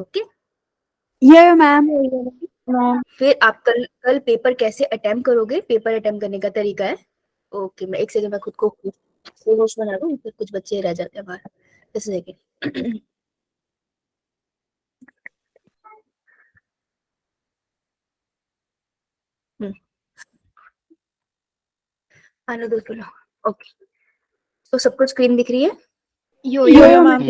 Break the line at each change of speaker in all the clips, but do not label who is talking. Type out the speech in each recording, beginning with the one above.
Okay
ये ma'am
फिर आप कल कल पेपर कैसे अटेम्प्ट करोगे, पेपर अटेम्प्ट करने का तरीका है। ओके मैं एक सेकंड में खुद को होश बना लूं, फिर कुछ बच्चे रह जाते हैं बाहर। एक सेकंड आने दो चलो। ओके तो सबको स्क्रीन दिख रही है।
यो मैम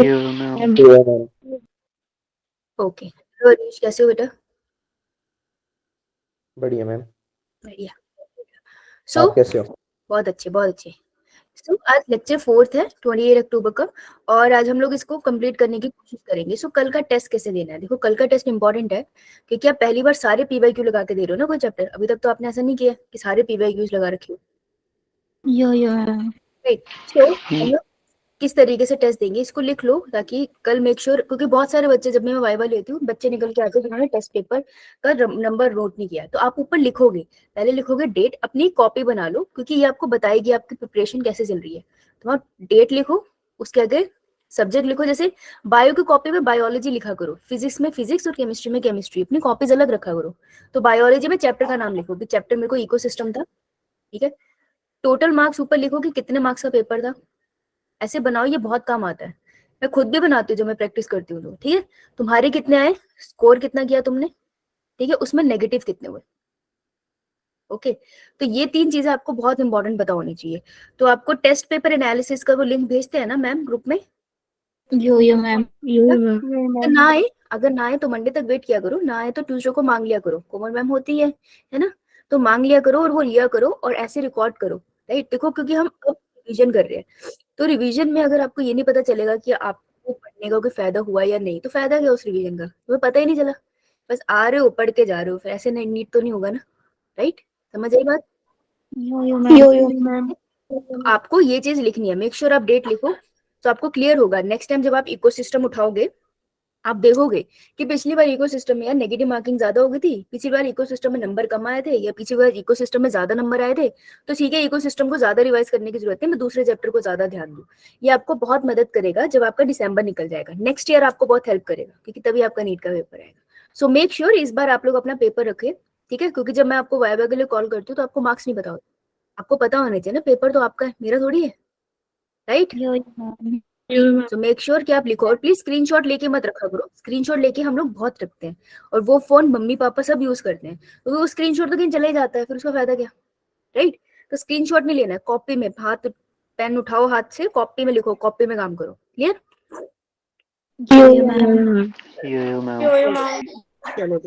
ओके तो रीश कैसे हो बेटा?
बढ़िया मैम।
बढ़िया।
आप कैसे हो?
बहुत अच्छे बहुत अच्छे। सो आज लेक्चर 4 है 28 अक्टूबर का, और आज हम लोग इसको कंप्लीट करने की कोशिश करेंगे। सो कल का टेस्ट कैसे देना है, देखो कल का टेस्ट इंपॉर्टेंट है क्योंकि आप पहली बार सारे पीवाईक्यू लगा के दे रहे हो ना कोई चैप्टर। अभी तक तो आपने ऐसा नहीं किया कि सारे पीवाईक्यूज लगा रखे हो।
यो
राइट सो हम लोग किस तरीके से टेस्ट देंगे इसको लिख लो, ताकि कल मेक श्योर क्योंकि बहुत सारे बच्चे जब मैं वाइवा लेती हूँ बच्चे निकल के आते हैं जिन्होंने टेस्ट पेपर का नंबर नोट नहीं किया। तो आप ऊपर लिखोगे, पहले लिखोगे डेट, अपनी कॉपी बना लो क्योंकि ये आपको बताएगी आपकी प्रिपरेशन कैसे चल रही है। तो आप डेट लिखो, उसके आगे सब्जेक्ट लिखो। जैसे बायो की कॉपी में बायोलॉजी लिखा करो, फिजिक्स में फिजिक्स और केमिस्ट्री में केमिस्ट्री, अपनी कॉपीज अलग रखा करो। तो बायोलॉजी में चैप्टर का नाम लिखो कि चैप्टर मेरे को इकोसिस्टम था, ठीक है। टोटल मार्क्स ऊपर लिखो कि कितने मार्क्स का पेपर था। ऐसे बनाओ, ये बहुत काम आता है। मैं खुद भी बनाती हूँ जब मैं प्रैक्टिस करती हूँ तो, ठीक है। तुम्हारे कितने आए, स्कोर कितना किया तुमने, ठीक है, उसमें नेगेटिव कितने हुए। ओके तो ये 3 चीजें आपको बहुत इंपॉर्टेंट पता होनी चाहिए। तो आपको टेस्ट पेपर एनालिसिस का वो लिंक भेजते हैं ना मैम ग्रुप में।
यो मैम
अगर ना आए, अगर ना आए तो मंडे तक वेट किया करो, ना आए तो ट्यूसडे को मांग लिया करो, कोमल मैम होती है ना। तो मांग लिया करो और वो लिया करो और ऐसे रिकॉर्ड करो। राइट देखो क्योंकि हम अब रिविजन कर रहे हैं, तो रिवीजन में अगर आपको ये नहीं पता चलेगा कि आपको पढ़ने का कोई फायदा हुआ या नहीं, तो फायदा क्या उस रिवीजन का, तुम्हें पता ही नहीं चला। बस आ रहे हो पढ़ के जा रहे हो, फिर ऐसे नहीं नीट तो नहीं होगा ना। राइट समझ आई बात।
यो मैम
तो आपको ये चीज लिखनी है, मेक श्योर आप डेट लिखो तो आपको क्लियर होगा। नेक्स्ट टाइम जब आप इकोसिस्टम उठाओगे आप देखोगे कि पिछली बार इकोसिस्टम में यार नेगेटिव मार्किंग ज्यादा हो गई थी, पिछली बार इकोसिस्टम में नंबर कम आए थे, या पिछली बार इकोसिस्टम में ज्यादा नंबर आए थे। तो ठीक है इकोसिस्टम को ज्यादा रिवाइज करने की जरूरत है, मैं दूसरे चैप्टर को ज्यादा ध्यान दूं। ये आपको बहुत मदद करेगा जब आपका दिसंबर निकल जाएगा, नेक्स्ट ईयर आपको बहुत हेल्प करेगा क्योंकि तभी आपका नीट का पेपर आएगा। सो मेक श्योर इस बार आप लोग अपना पेपर रखें, ठीक है, क्योंकि जब मैं आपको वाइवा के लिए कॉल करती हूँ तो आपको मार्क्स नहीं पता होता। आपको पता होना चाहिए ना, पेपर तो आपका है, मेरा थोड़ी है। राइट
यो मैम
तो मेक श्योर कि आप लिखो, और प्लीज स्क्रीनशॉट लेके मत रखा करो। स्क्रीनशॉट लेके हम लोग बहुत रखते हैं और वो फोन मम्मी पापा सब यूज करते हैं, तो वो स्क्रीनशॉट तो कहीं चला ही जाता है, फिर उसका फायदा क्या। राइट तो स्क्रीनशॉट नहीं लेना है, कॉपी में हाथ पेन उठाओ, हाथ से कॉपी में लिखो, कॉपी में काम करो। क्लियर।
यो मैम
चलो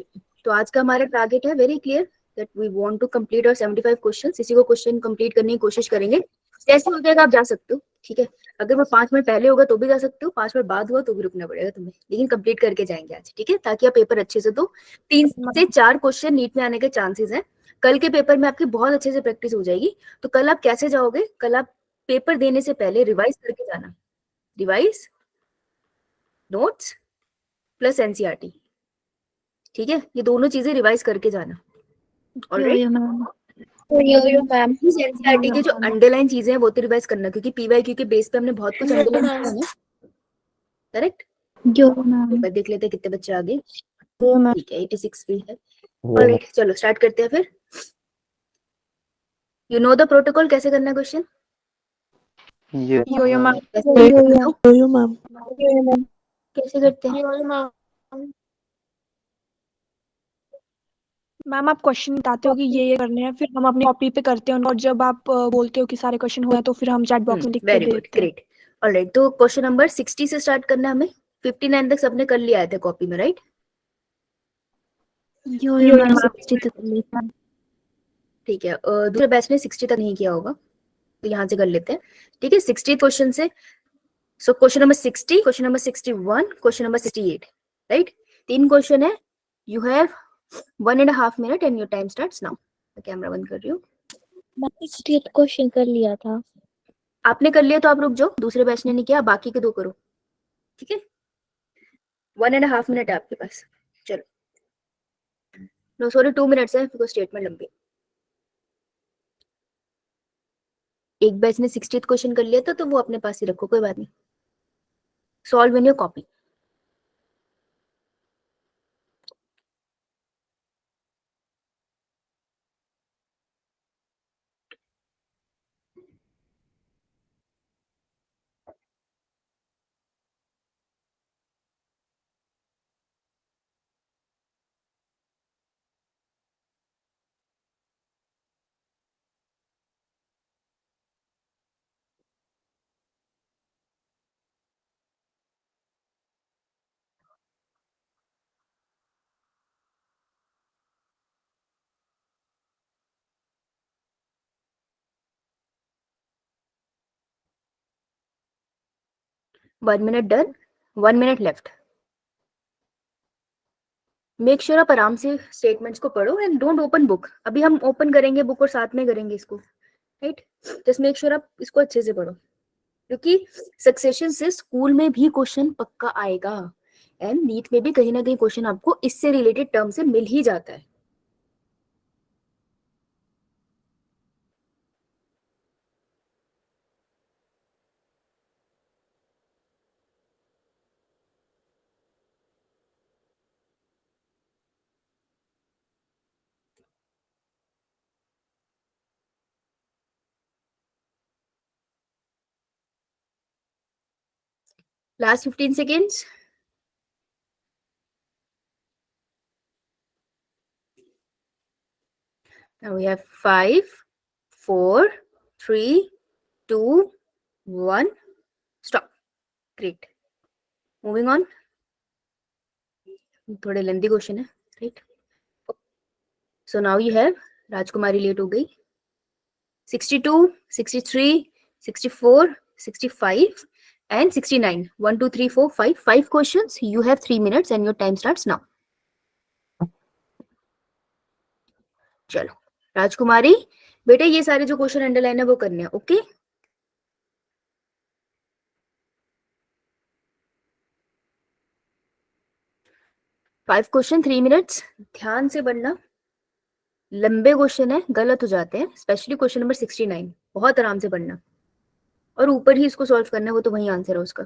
तो आज का हमारा टारगेट है very clear that we want to complete और 75 क्वेश्चंस। इसी को क्वेश्चन कंप्लीट करने की कोशिश करेंगे। जैसे हो जाएगा आप जा सकते हो, ठीक है। अगर वो 5 मिनट पहले होगा तो भी जा सकते हो, 5 मिनट बाद हुआ तो भी रुकना पड़ेगा तुम्हें, लेकिन कंप्लीट करके जाएंगे आज, ठीक है, ताकि आप पेपर अच्छे से दो। 3 से 4 क्वेश्चन नीट में आने के चांसेस हैं। कल के पेपर में आपकी बहुत अच्छे से प्रैक्टिस हो जाएगी। तो कल आप कैसे जाओगे, कल आप पेपर देने से पहले रिवाइज करके जाना। रिवाइज, नोट्स प्लस एनसीईआरटी, ठीक है, ये दोनों चीजें रिवाइज करके जाना। ऑलराइट
यो मैम
एनसीईआरटी की जो अंडरलाइन चीजें हैं वो तो रिवाइज करना, क्योंकि पीवाईक्यू के बेस पे हमने बहुत कुछ अंडरलाइन किया है ना। करेक्ट।
यो मैम
देख लेते हैं कितने बच्चे आगे। ठीक है 86 भी है। ऑलराइट चलो स्टार्ट करते हैं फिर। यू नो द प्रोटोकॉल, कैसे करना है क्वेश्चन।
यो मैम
कैसे करते हैं।
मैम आप क्वेश्चन बताते हो कि ये करने हैं, फिर हम अपनी कॉपी पे करते हैं और जब आप बोलते हो कि सारे क्वेश्चन हुए हैं तो फिर हम चैट बॉक्स में लिख के
वेरी
दे
गुड
देते हैं।
ग्रेट। ऑलराइट तो क्वेश्चन नंबर 60 से स्टार्ट करना है हमें। 59 तक सबने कर लिया थे कॉपी में, राइट।
यो मैम 60 तक लेते हैं।
ठीक है दूसरे बैच ने 60 तक नहीं किया होगा तो यहाँ से कर लेते हैं, ठीक है। 60 क्वेश्चन से, so question number 60, question number 61, question number 68, right. 3 question है। You have 1.5 minute and your time starts now. Camera बंद कर रही हूँ।
मैंने 60th क्वेश्चन कर लिया था।
आपने कर लिया तो आप रुक जाओ, दूसरे बैच ने नहीं किया, बाकी के 2 करो, ठीक है। 1.5 मिनट है आपके पास। चलो नो सॉरी 2 मिनट्स है बिकॉज स्टेटमेंट लंबी। एक बैच ने 60th क्वेश्चन कर लिया था तो वो अपने पास ही रखो, कोई बात नहीं। Solve in your copy. 1 minute done, 1 minute left. Make sure आप आराम से स्टेटमेंट्स को पढ़ो एंड डोंट ओपन बुक. अभी हम ओपन करेंगे बुक और साथ में करेंगे इसको, राइट? जस्ट मेक श्योर आप इसको अच्छे से पढ़ो, क्योंकि सक्सेशन से स्कूल में भी क्वेश्चन पक्का आएगा एंड नीट में भी कहीं ना कहीं क्वेश्चन आपको इससे रिलेटेड टर्म से मिल ही जाता है. Last 15 seconds. Now we have 5, 4, 3, 2, 1. Stop. Great. Moving on. थोड़े लेंथी क्वेश्चन है, right? So now you have Rajkumari late हो गई. 62, 63, 64, 65 and 69. 1, 2, 3, 4, 5. 5 questions. You have 3 minutes and your time starts now. चलो राजकुमारी बेटे, ये सारे जो क्वेश्चन अंडरलाइन है वो करने हैं, ओके? Five question 3 minutes. ध्यान से पढ़ना, लंबे क्वेश्चन है, गलत हो जाते हैं, स्पेशली क्वेश्चन नंबर 69. बहुत आराम से पढ़ना और ऊपर ही इसको सॉल्व करना है, वो तो वही आंसर है उसका.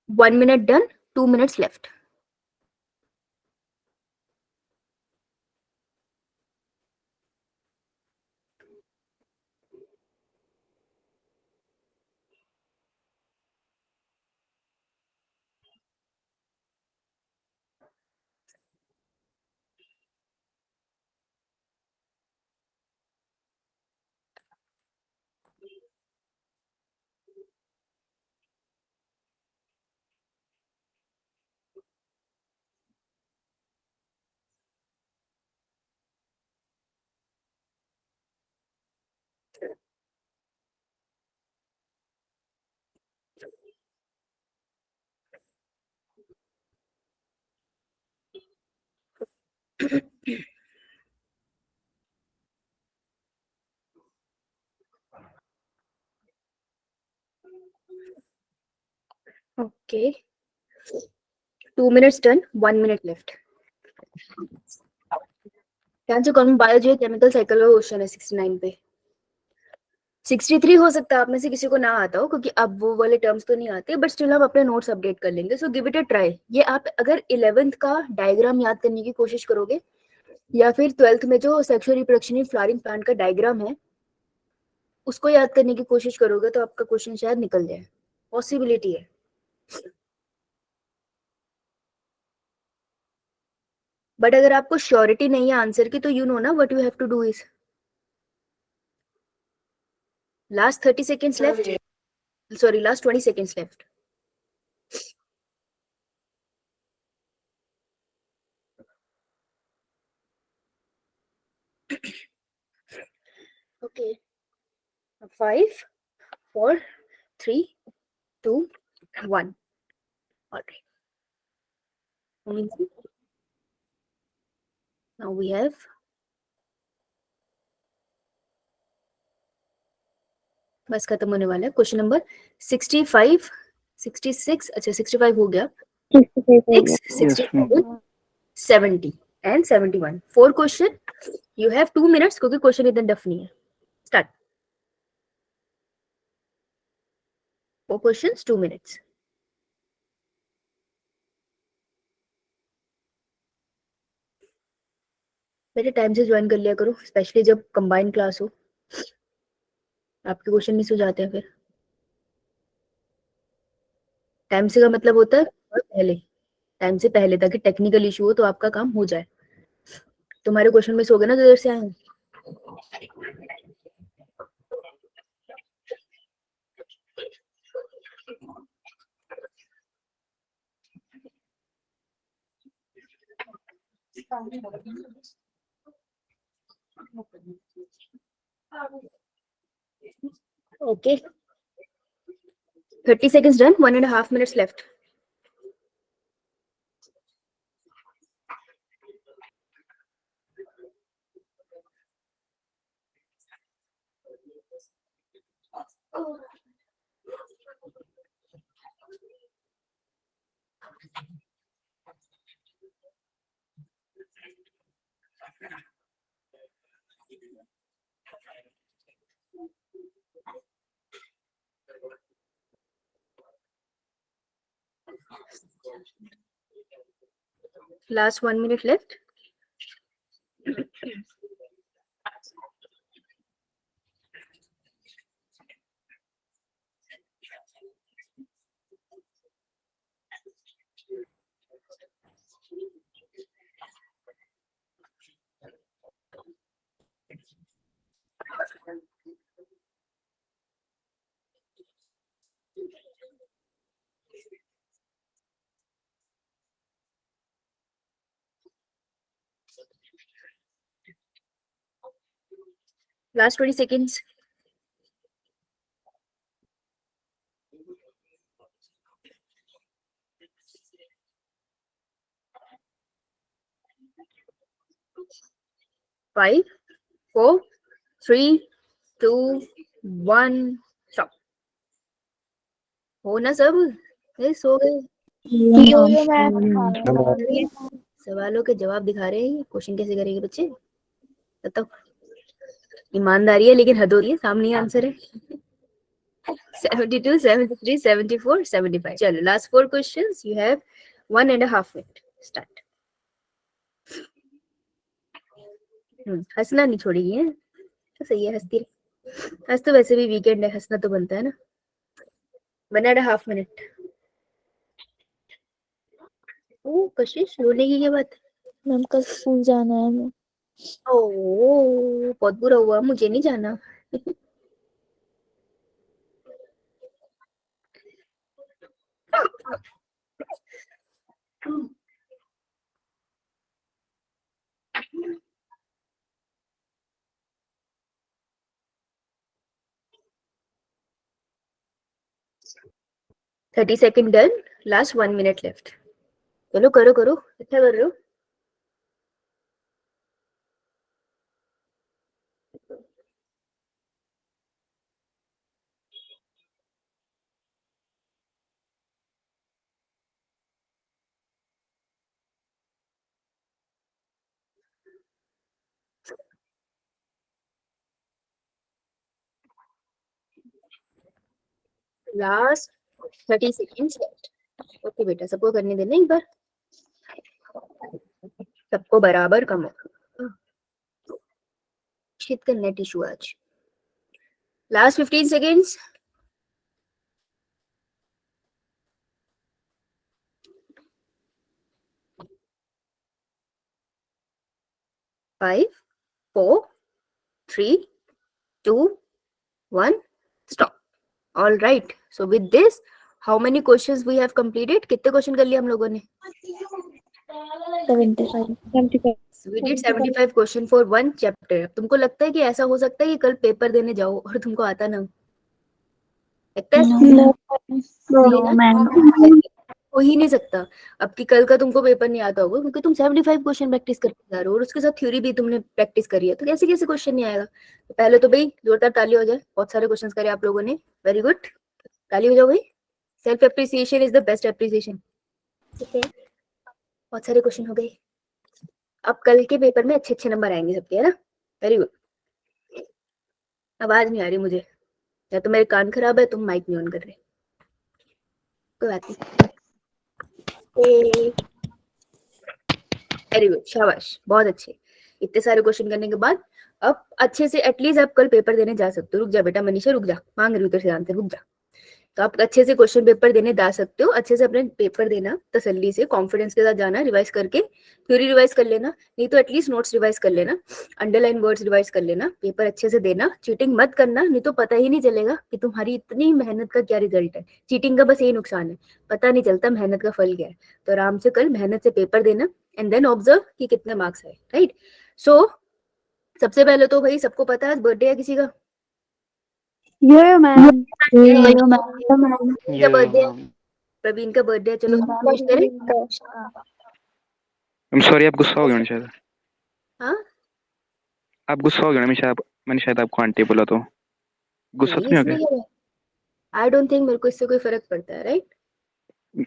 One minute done, 2 minutes left. Okay. 2 minutes done, 1 minute left. ध्यान से कौन बायोलॉजी केमिकल साइकिल का क्वेश्चन है 69 पे. 63 हो सकता है आप में से किसी को ना आता हो, क्योंकि अब वो वाले टर्म्स तो नहीं आते, बट स्टिल हम अपने नोट्स अपडेट कर लेंगे. So give it a try. ये आप अगर 11th का डायग्राम याद करने की कोशिश करोगे या फिर 12th में जो sexual reproduction in flowering plant का डायग्राम है उसको याद करने की कोशिश करोगे तो आपका क्वेश्चन शायद निकल जाए. पॉसिबिलिटी है. बट अगर आपको श्योरिटी नहीं है आंसर की, तो यू नो ना what you have to do is last 30 seconds left. Sorry, last 20 seconds left. Okay. 5, 4, 3, 2, 1. All right. Now we have बस खत्म होने वाला है. क्वेश्चन नंबर 65, 66, अच्छा 65 हो गया, 6, 67, 70 and 71. 4 question. You have 2 minutes क्योंकि क्वेश्चन इतना टफ नहीं है. स्टार्ट. 4 questions, 2 minutes. पहले टाइम से ज्वाइन कर लिया करो, स्पेशली जब कंबाइंड क्लास हो. आपके क्वेश्चन मिस हो जाते हैं फिर। टाइम से का मतलब होता है और पहले, टाइम से पहले, ताकि टेक्निकल इशू हो तो आपका काम हो जाए। तुम्हारे क्वेश्चन मिस हो गए ना जो देर से आए हैं। Okay. 30 seconds done, 1.5 minutes left. Last 1 minute left. Last 20 seconds. Five, 4, 3, 2, 1. Stop. हो ना सब? सो गए?
यो मैम
सवालों के जवाब दिखा रहे हैं। क्वेश्चन कैसे करेंगे बच्चे बताओ? ईमानदारी है लेकिन हद हो रही है। सामने आंसर है 72, 73, 74, 75. चलो last 4 questions. You have 1.5 minute. Start. हंसना नहीं छोड़ेगी है तो सही है, हंसती रहे। आज तो वैसे भी वीकेंड है, हंसना तो बनता है ना। 1.5 minute. ओ कशिश, रोने की क्या बात?
मैम कल स्कूल जाना है हमें।
ओ बहुत बुरा हुआ, मुझे नहीं जाना। Thirty second done, last 1 minute left. चलो करो करो, अच्छा कर रहे हो। Last 30 seconds left. ओके बेटा, सबको करने देना एक बार, सबको बराबर कम हो। शीत का नेट इशू आज। Last 15 seconds. Five, 4, 3, 2, 1. Stop. All right. So with this, how many questions we have completed? कितने क्वेश्चन कर लिए हम लोगों ने?
75
We did 75 question for one chapter. तुमको लगता है कि ऐसा हो सकता है कि कल पेपर देने जाओ और तुमको आता ना हो? लगता है? हो ही नहीं सकता। अब की कल का तुमको पेपर नहीं आता होगा क्योंकि तुम 75 क्वेश्चन प्रैक्टिस करते जा रहे हो और उसके साथ थ्योरी भी तुमने प्रैक्टिस करी है, तो कैसे कैसे क्वेश्चन नहीं आएगा? तो पहले तो भाई जोरदार ताली हो जाए, बहुत सारे क्वेश्चन करे आप लोगों ने, वेरी गुड, ताली हो जाओ भाई। Self appreciation is the best appreciation. ठीक है, बहुत सारे क्वेश्चन हो गए। अब कल के पेपर में अच्छे अच्छे नंबर आएंगे सबके, है ना? Very good. आवाज नहीं आ रही मुझे, या तो मेरे कान खराब है, तुम माइक नहीं ऑन कर रहे, कोई बात नहीं। वेरी गुड, शाबाश, बहुत अच्छे। इतने सारे क्वेश्चन करने के बाद अब अच्छे से एटलीस्ट आप कल पेपर देने जा सकते हो। रुक जा बेटा मनीषा, रुक जा, मांग रही हूँ तेरे से आंसर, रुक जा। तो आप अच्छे से क्वेश्चन पेपर देने जा सकते हो। अच्छे से अपने पेपर देना, तसल्ली से, कॉन्फिडेंस के साथ जाना, रिवाइज करके, थ्योरी रिवाइज कर लेना, नहीं तो एटलीस्ट नोट्स रिवाइज कर लेना, अंडरलाइन वर्ड्स रिवाइज कर लेना, पेपर अच्छे से देना, चीटिंग मत करना, नहीं तो पता ही नहीं चलेगा कि तुम्हारी इतनी मेहनत का क्या रिजल्ट है। चीटिंग का बस यही नुकसान है, पता नहीं चलता मेहनत का फल क्या है। तो आराम से कल मेहनत से पेपर देना एंड देन ऑब्जर्व कि कितने मार्क्स आए, राइट। सो सबसे पहले तो भाई सबको पता है आज बर्थडे है किसी का?
यो मैम
का बर्थडे है, प्रवीण का बर्थडे है, चलो विश करें।
I'm sorry, आप गुस्सा हो गए शायद।
हाँ
आप गुस्सा हो गए मैंने शायद आपको आंटी बोला तो गुस्सा तो नहीं हो गया?
आई डोंट थिंक मेरे को इससे कोई फर्क पड़ता है, राइट।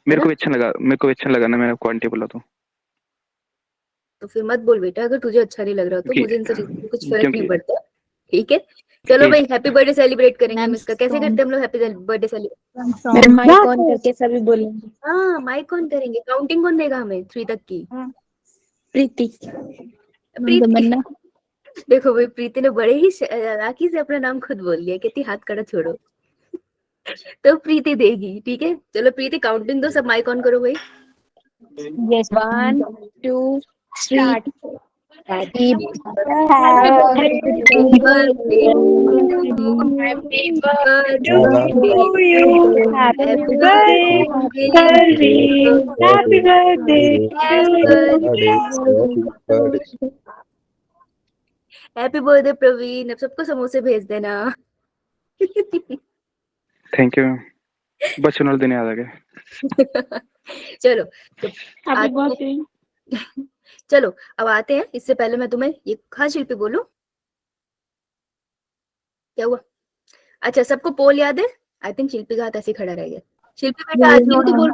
मेरे को अच्छा लगा ना मैंने आपको आंटी बोला
तो फिर मत बोल बेटा, अगर तुझे अच्छा नहीं लग रहा तो
कि-
मुझे इनसे कुछ फर्क
क्योंकि-
नहीं पड़ता, ठीक है। चलो
कि-
भाई हैप्पी बर्थडे सेलिब्रेट करेंगे हम
मैम,
इसका। कैसे करते हैं हम लोग happy birthday celebrate?
Ma'am mic on करके सभी बोलेंगे।
हाँ माइक ऑन करेंगे। काउंटिंग कौन देगा हमें 3 तक की?
प्रीति
प्रीति। देखो भाई प्रीति ने बड़े ही चालाकी से अपना नाम खुद बोल लिया, कहती हाथ कड़ा छोड़ो। तो प्रीति देगी, ठीक है। चलो प्रीति काउंटिंग दो, सब माइक ऑन करो भाई।
Yes 1 2 3
Happy birthday Praveen. अब सबको समोसे भेज देना।
थैंक यू बच्चों नाल दिन याद आ गए।
चलो चलो अब आते हैं। इससे पहले मैं तुम्हें ये, हाँ शिल्पी बोलो क्या हुआ? अच्छा सबको पोल याद है? आई थिंक शिल्पी का हाथ ऐसे खड़ा रह गया। शिल्पी बेटा आज नहीं तो बोल।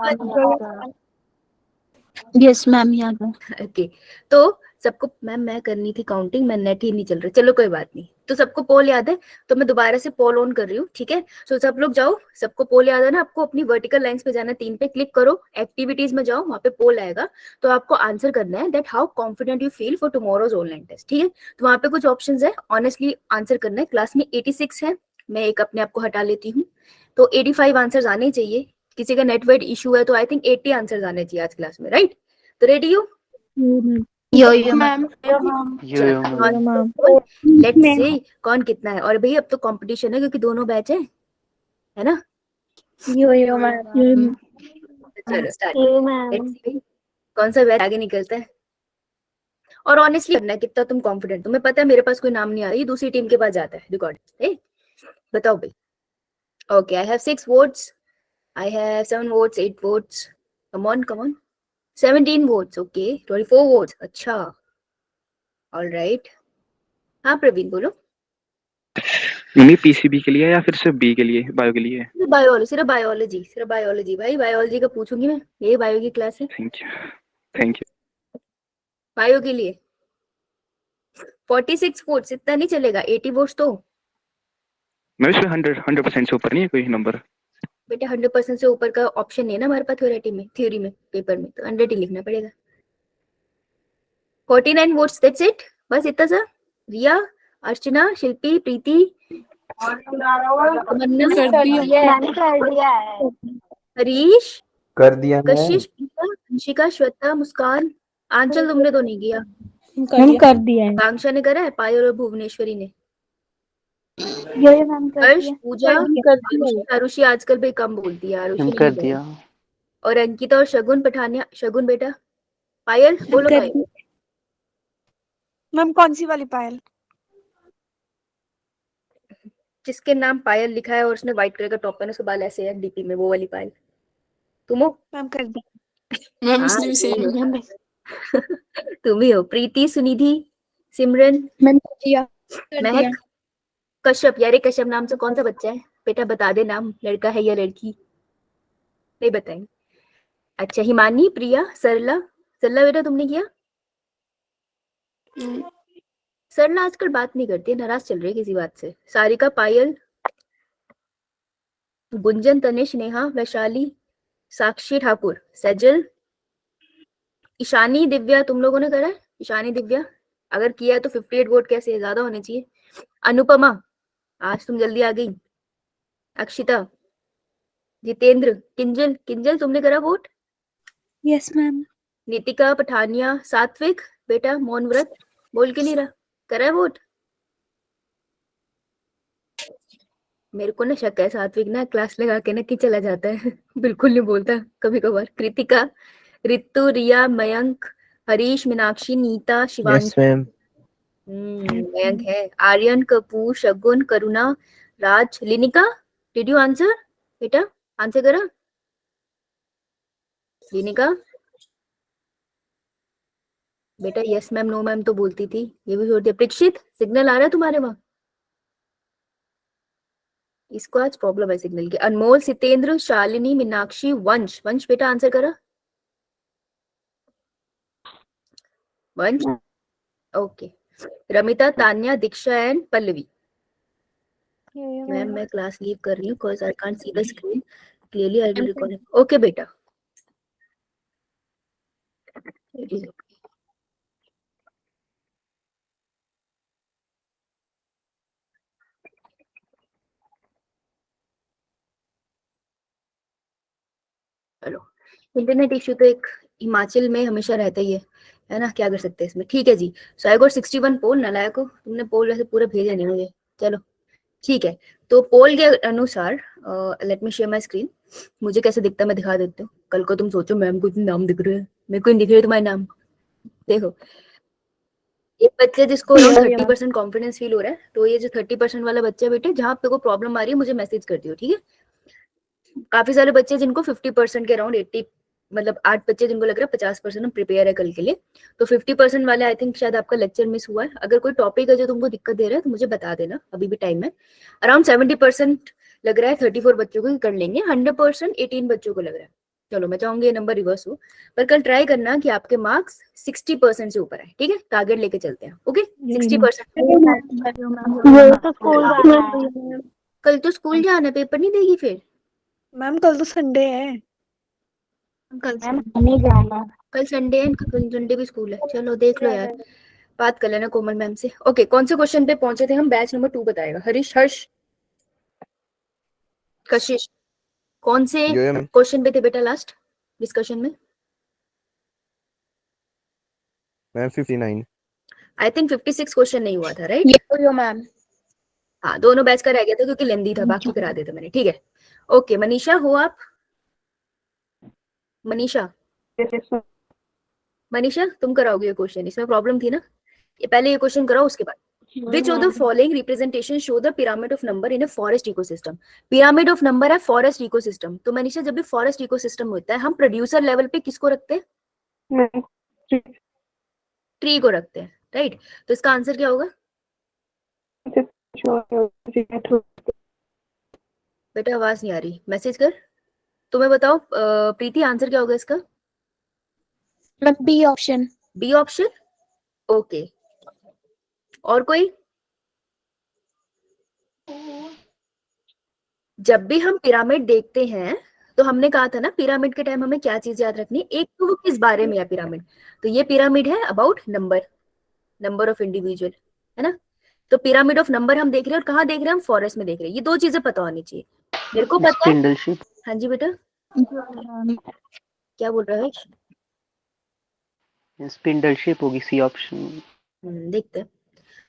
यस मैम याद है।
ओके तो सबको, मैम मैं करनी थी काउंटिंग, मैं नेट ही नहीं चल रहा। चलो कोई बात नहीं। तो सबको पोल याद है, तो मैं दोबारा से पोल ऑन कर रही हूँ, ठीक है। सो सब लोग जाओ, सबको पोल याद है ना। आपको अपनी वर्टिकल लाइंस पे जाना, 3 पे क्लिक करो, एक्टिविटीज में जाओ, वहां पे पोल आएगा। तो आपको आंसर करना है that how confident you feel for tomorrow's online test, ठीक है। तो वहां पे कुछ ऑप्शंस है, ऑनेस्टली आंसर करना है। क्लास में 86 है, मैं एक अपने आप को हटा लेती हूँ, तो 85 आंसर आने चाहिए। किसी का नेटवर्क इशू है तो आई थिंक 80 आंसर आने चाहिए आज क्लास में, राइट। तो रेडी हो?
यो मैम
लेट्स सी कौन कितना है। और भाई अब तो कंपटीशन है क्योंकि दोनों बैच है ना।
यो मैम
चलो स्टार्ट। कौन सा बैच आगे निकलता है। और ऑनेस्टली करना है कितना तुम कॉन्फिडेंट। तुम्हें पता है मेरे पास कोई नाम नहीं आ रहा, ये दूसरी टीम के पास जाता है रिकॉर्ड। बताओ भाई। Okay I have 6 votes, I have 7 votes, 8 votes, come on 17 votes, okay 24 votes, अच्छा ऑलराइट। हाँ प्रवीण बोलो।
मम्मी पीसीबी के लिए या फिर सिर्फ बी के लिए, बायो के लिए?
सिर्फ बायोलॉजी भाई, बायोलॉजी का पूछूंगी मैं, ये बायो की क्लास है।
थैंक यू
बायो के लिए 46 वोट्स, इतना नहीं चलेगा, 80 वोट्स तो।
मैं इसमें 100% से ऊपर नहीं है कोई नंबर?
बेटा 100% से ऊपर का ऑप्शन नहीं है ना हमारे पास थ्योरी में पेपर में, तो 100 ही लिखना पड़ेगा। 49 वोट्स, दैट्स इट, बस इतना सा। रिया, अर्चना, शिल्पी, प्रीति, हरीश,
कर दिया मैं।
कशिश, अंशिका, श्वेता, मुस्कान, आंचल तुमने तो नहीं किया।
मैम कर दिया है।
आकांक्षा ने करा है, पायल और भुवनेश्वरी ने।
यो मैम कर
हर्ष,
दिया।
पूजा, आरुषि आजकल भी कम बोलती है, आरुषि ने
कर
नहीं
दिया।
करा। और अंकिता और शगुन पठानिया। शगुन बेटा, पायल बोलो।
कर
पायल
मैम कौन सी वाली पायल?
जिसके नाम पायल लिखा है और उसने व्हाइट कलर का टॉप पहना, उसके बाल ऐसे है डीपी में, वो वाली पायल। तुम हो?
मैम कर दिया।
मैम
हाँ,
इसने भी सेम
तुम ही हो। प्रीति, सुनिधि, सिमरन,
मैम कर दिया।
महक, कश्यप। यार ये कश्यप नाम से कौन सा बच्चा है बेटा, बता दे नाम, लड़का है या लड़की? नहीं बताएंगे। अच्छा हिमानी, प्रिया, सरला। सरला बेटा तुमने किया? सरला आजकल बात नहीं करती है, नाराज चल रही है किसी बात से। सारिका, पायल, गुंजन, तनिष, नेहा, वैशाली, साक्षी ठाकुर, सजल, ईशानी, दिव्या। तुम लोगों ने करा है? ईशानी, दिव्या, अगर किया है तो 58 वोट कैसे है, ज्यादा होने चाहिए। अनुपमा, आज तुम जल्दी आ गई। अक्षिता, जितेंद्र, किंजल, किंजल तुमने करा vote.
Yes ma'am.
Nitika, Pathania, सात्विक, बेटा मौन व्रत बोल के नहीं रहा, करा है वोट। मेरे को ना शक है सात्विक ना क्लास लगा के ना कि चला जाता है बिल्कुल नहीं बोलता कभी कभार। कृतिका, रितु, रिया, मयंक, हरीश, मीनाक्षी, नीता, शिवांगी।
Yes, ma'am.
मयंक है। आर्यन, कपूर, शगुन, करुणा, राज, लिनिका, डिड यू आंसर बेटा, आंसर करा लिनिका। बेटा यस मैम नो मैम तो बोलती थी, ये भी छोड़ दिया। परीक्षित, सिग्नल आ रहा है तुम्हारे वहां? इसको आज प्रॉब्लम है सिग्नल की। अनमोल, सितेंद्र, शालिनी, मीनाक्षी, वंश, वंश बेटा आंसर करा वंश। Okay. Ramita, Tanya, Diksha and Pallavi. Ma'am मैं क्लास लीव कर रही हूँ because I can't see the screen clearly, I will record. Okay बेटा। चलो, इंटरनेट इश्यू तो एक हिमाचल में हमेशा रहता ही है ना, क्या कर सकते हैं इसमें। ठीक है जी। सो आई गॉट 61 पोल। नालायक हो, तुमने पोल वैसे पूरे भेजे नहीं मुझे। चलो ठीक है, तो पोल के अनुसार let me share my screen. मुझे कैसे दिखता है मैं दिखा देती हूँ, कल को तुम सोचो मैम को इतने नाम दिख रहे हैं, मेरे को नहीं दिख रहे तुम्हारे नाम। देखो, एक बच्चे जिसको अराउंड 30% कॉन्फिडेंस फील हो रहा है, तो ये जो 30% वाला बच्चा है बेटे, जहाँ पे को प्रॉब्लम आ रही है मुझे मैसेज कर दियो, ठीक है। काफी सारे बच्चे जिनको 50% के अराउंड 80, मतलब 8 बच्चे जिनको लग रहा है 50% हम प्रिपेयर है कल के लिए। तो 50% वाले आई थिंक शायद आपका लेक्चर मिस हुआ है। अगर कोई टॉपिक है जो तुमको दिक्कत दे रहा है तो मुझे बता देना, अभी भी टाइम है। अराउंड 70% लग रहा है 34 बच्चों को कर लेंगे, 100% 18 बच्चों को लग रहा है। चलो मैं चाहूंगी ये नंबर रिवर्स हो, पर कल ट्राई करना कि आपके मार्क्स 60% से ऊपर है, ठीक है। टारगेट लेके चलते हैं, ओके 60%।
ये तो स्कूल
कल तो स्कूल जाना है, पेपर नहीं देगी फिर?
मैम कल तो संडे है।
नहीं जाना।
कल संडे है, कल संडे भी स्कूल है। चलो देख लो यार, बात कर लेना कोमल मैम से। ओके, कौन से क्वेश्चन पे पहुंचे थे हम? बैच नंबर 2 बताएगा। हरीश, हर्ष, कशिश, कौन से
Yo, yo, ma'am.
क्वेश्चन पे थे बेटा लास्ट डिस्कशन में?
Ma'am, 59.
आई थिंक 56 क्वेश्चन नहीं हुआ था, राइट?
यो मैम।
हाँ, दोनों बैच का रह गया था क्योंकि लेंदी था, बाकी करा देते मैंने, ठीक है। ओके, मनीषा हो आप? मनीषा, मनीषा तुम कराओगे ये क्वेश्चन? इसमें प्रॉब्लम थी ना, ये पहले ये क्वेश्चन कराओ उसके बाद। Which of the following representation show the pyramid of number in a forest ecosystem? pyramid of number है forest ecosystem। तो मनीषा जब भी forest ecosystem होता है हम प्रोड्यूसर लेवल पे किसको रखते हैं? ट्री को रखते हैं, राइट? तो इसका आंसर क्या होगा बेटा? आवाज नहीं आ रही, मैसेज कर। तुम्हें बताओ प्रीति, आंसर क्या होगा इसका?
Ma'am B option.
B option, okay. और कोई? जब भी हम पिरामिड देखते हैं तो हमने कहा था ना पिरामिड के टाइम हमें क्या चीज याद रखनी है, एक तो वो किस बारे में है पिरामिड। तो ये पिरामिड है about number, number of individual, है ना। तो पिरामिड ऑफ नंबर हम देख रहे हैं, और कहाँ देख रहे हैं हम? फॉरेस्ट में देख रहे हैं। ये दो चीजें पता होनी चाहिए। मेरे को पता है।
Spindle ship.
हाँ जी बेटा, क्या बोल रहा है?
स्पिंडल शिप होगी, सी ऑप्शन।
देखते हैं।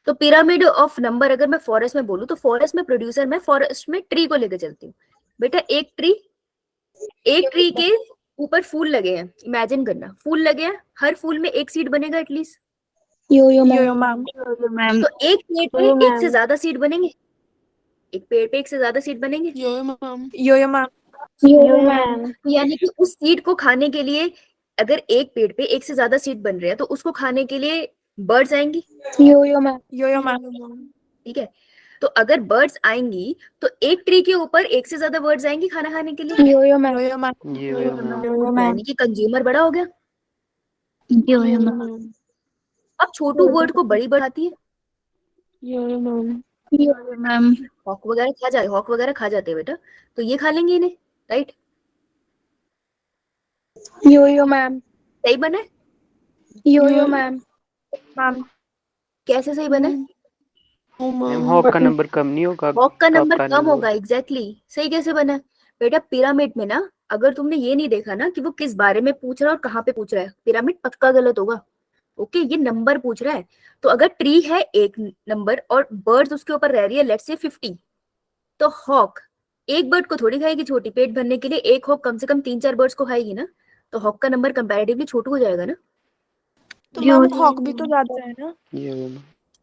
तो पिरामिड ऑफ नंबर अगर मैं फॉरेस्ट में बोलूं तो फॉरेस्ट में प्रोड्यूसर, मैं फॉरेस्ट में ट्री को लेकर चलती हूँ बेटा। एक ट्री के ऊपर फूल लगे हैं, इमेजिन करना फूल लगे हैं, हर फूल में एक सीड बनेगा एटलीस्ट।
यो
मैम।
तो एक पेड़ पे एक से ज्यादा सीड बनेंगे, एक पेड़ पे एक से ज्यादा सीड बनेंगे।
यो मैम।
यानी कि उस सीड को खाने के लिए, अगर एक पेड़ पे एक से ज्यादा सीड बन रहे हैं तो उसको खाने के लिए बर्ड्स आएंगी।
यो मैम।
ठीक है, तो अगर बर्ड्स आएंगी तो एक ट्री के ऊपर एक से ज्यादा बर्ड्स आएंगी खाना खाने के लिए।
यो मैम।
यानी कि कंज्यूमर बड़ा हो गया। अब छोटू बर्ड को बड़ी बर्ड आती है, हॉक वगैरह खा जाते हैं बेटा, तो ये खा लेंगे इन्हें, राइट?
यो मैम।
सही बना है?
यो मैम।
कैसे सही बना?
मैम हॉक का नंबर कम नहीं होगा?
हॉक का
तो आप
नंबर
पहले
कम
वो-
होगा, एग्जैक्टली सही कैसे बना? बेटा पिरामिड में ना, अगर तुमने ये नहीं देखा ना कि वो किस बारे में पूछ रहा है और कहाँ पे पूछ रहा है, पिरामिड पक्का गलत होगा। ओके, ये नंबर पूछ रहा है। तो अगर ट्री है एक नंबर और बर्ड्स उसके ऊपर रह रही है लेट्स से 50, तो हॉक एक बर्ड को थोड़ी खाएगी छोटी, पेट भरने के लिए एक हॉक कम से कम 3-4 बर्ड्स को खाएगी ना, तो हॉक का नंबर कंपैरेटिवली छोटा हो जाएगा ना।
तो मैम हॉक भी तो ज्यादा है ना?
ये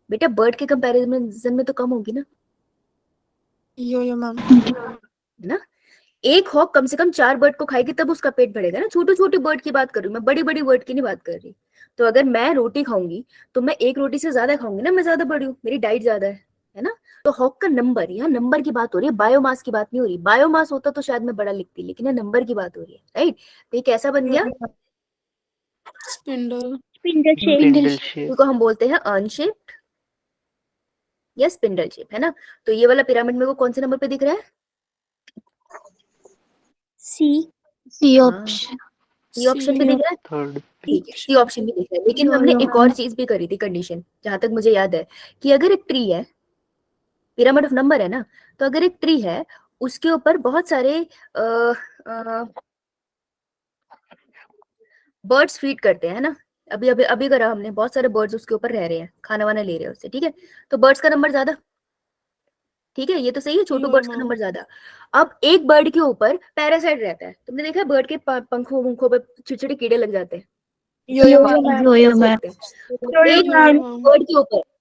बेटा बर्ड के कंपैरिजन में तो कम होगी ना,
यो मैम।
है ना। एक हॉक कम से कम 4 बर्ड को खाएगी तब उसका पेट भरेगा ना। छोटी छोटी बर्ड की बात कर रही हूँ मैं, बड़ी बड़ी बर्ड की नहीं बात कर रही। तो अगर मैं रोटी खाऊंगी तो मैं एक रोटी से ज्यादा खाऊंगी ना, मैं ज्यादा बड़ी हूँ, मेरी डाइट ज्यादा है ना। तो हॉक का नंबर, यहाँ नंबर की बात हो रही है, बायोमास की बात नहीं हो रही। बायोमास होता तो शायद मैं बड़ा लिखती, लेकिन ये नंबर की बात हो रही है, राइट। तो ये कैसा बन गया?
Spindle.
Spindle shape.
Spindle shape.
इसको हम बोलते हैं अर्न शेप या स्पिंडल शेप, है ना। तो ये वाला पिरामिड मेरे को कौन से नंबर पे दिख रहा है?
C. C
हाँ,
option.
सी ऑप्शन भी दिख रहा है,
थर्ड
ठीक है, सी ऑप्शन भी दिख रहा है। लेकिन हमने एक और चीज भी करी थी कंडीशन, जहां तक मुझे याद है, कि अगर एक ट्री है, पिरामिड ऑफ नंबर है ना, तो अगर एक ट्री है उसके ऊपर बहुत सारे बर्ड्स फीड करते हैं ना, अभी अभी अभी करा हमने, बहुत सारे बर्ड्स उसके ऊपर रह रहे हैं, खाना वाना ले रहे हैं उससे, ठीक है। तो बर्ड्स का नंबर ज्यादा, ठीक है, ये तो सही है, छोटू बर्ड्स का नंबर ज्यादा। अब एक बर्ड के ऊपर पैरासाइट रहता है, तुमने देखा है बर्ड के पंखों वंखों पे चिड़चिड़े कीड़े लग जाते हैं,
Yo ma'am.
तो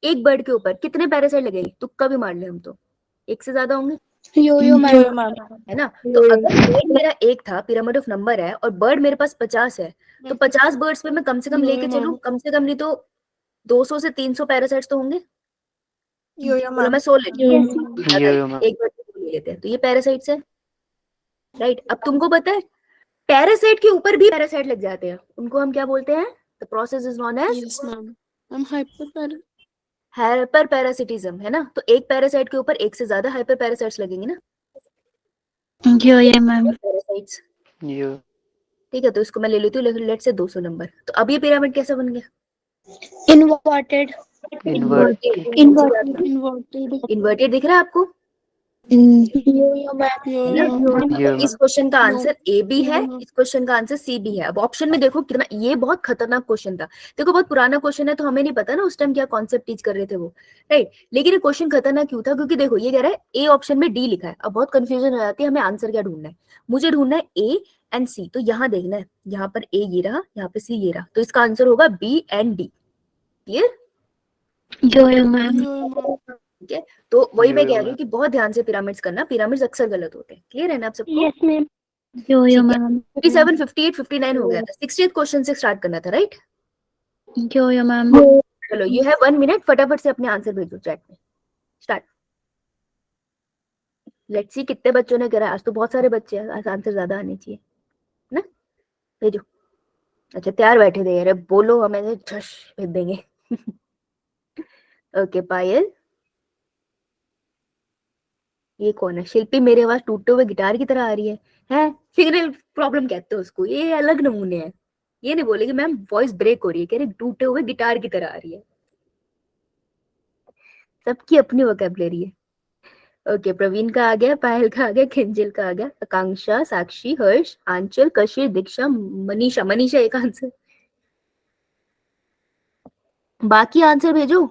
एक बर्ड के ऊपर कितने पैरासाइट लगेंगे? तुक्का भी मार ले हम तो, एक से ज्यादा होंगे,
Yo ma'am.
है ना। तो अगर पेड़ मेरा एक था, पिरामिड ऑफ नंबर है, और बर्ड मेरे पास 50 है, तो 50 बर्ड्स पे मैं कम से कम लेके चलूं, कम से कम नहीं तो 200 से 300 पैरासाइट्स तो होंगे। बोलो मैं 100 लेती हूँ, एक बर्ड पे 100 ले लेते हैं, तो ये पैरासाइट्स है, राइट। अब तुमको पता है पैरासाइट के ऊपर भी पैरासाइट लग जाते हैं, उनको हम क्या बोलते हैं? The process is known as hyper parasitism, है ना। तो एक पैरासाइट के ऊपर एक से ज्यादा हाइपर पैरासाइट्स लगेंगे ना,
Yo ma'am.
पैरासाइट्स,
ये
ठीक है। तो इसको मैं ले लेती हूँ लेट से 200 नंबर। तो अब ये पिरामिड कैसा बन गया?
Inverted.
इन्वर्ट
इन्वर्टेड दिख रहा है आपको,
Yo ma'am.
है ना।
ये
तो इस क्वेश्चन का आंसर ए भी है, इस क्वेश्चन का आंसर सी भी है। अब ऑप्शन में देखो कितना, ये बहुत खतरनाक क्वेश्चन था। देखो बहुत पुराना क्वेश्चन है तो हमें नहीं पता ना उस टाइम क्या कॉन्सेप्ट टीच कर रहे थे वो, राइट। लेकिन ये क्वेश्चन खतरनाक क्यों था? क्योंकि देखो ये कह रहा है ए ऑप्शन में डी लिखा है। अब बहुत कंफ्यूजन हो जाती है, हमें आंसर क्या ढूंढना है। मुझे ढूंढना है ए एंड सी, तो यहाँ देखना है, यहाँ पर ए ये रहा, यहाँ पे सी ये रहा, तो इसका आंसर होगा B and D. Clear?
Yo ma'am.
ठीक है, तो वही मैं कह रही हूँ कि बहुत ध्यान से पिरामिड्स करना, पिरामिड्स अक्सर गलत होते हैं। क्लियर है ना आप सबको?
Yes ma'am. Yo ma'am.
57, 58, 59 हो गया था, 60th क्वेश्चन से स्टार्ट करना था, राइट।
Yo ma'am.
चलो यू हैव 1 मिनट, फटाफट से अपने आंसर भेजो चैट में। स्टार्ट। लेट्स सी कितने बच्चों ने करा, आज तो बहुत सारे बच्चे हैं, आज आंसर ज्यादा आने चाहिए ना। भेजो। अच्छा तैयार बैठे थे यार, बोलो हमें झश भेज देंगे। ओके पायल, ये कौन है? शिल्पी, मेरी आवाज टूटते हुए गिटार की तरह आ रही है सिग्नल प्रॉब्लम कहते हैं उसको, ये अलग नमूने हैं। ये नहीं बोले कि मैम वॉइस ब्रेक हो रही है, कह रहे टूटे हुए गिटार की तरह आ रही है। सबकी अपनी वोकैबुलरी है। ओके प्रवीण का आ गया, पायल का आ गया, किंजल का आ गया, आकांक्षा, साक्षी, हर्ष, आंचल, कशिश, दीक्षा, मनीषा। मनीषा एक आंसर, बाकी आंसर भेजो।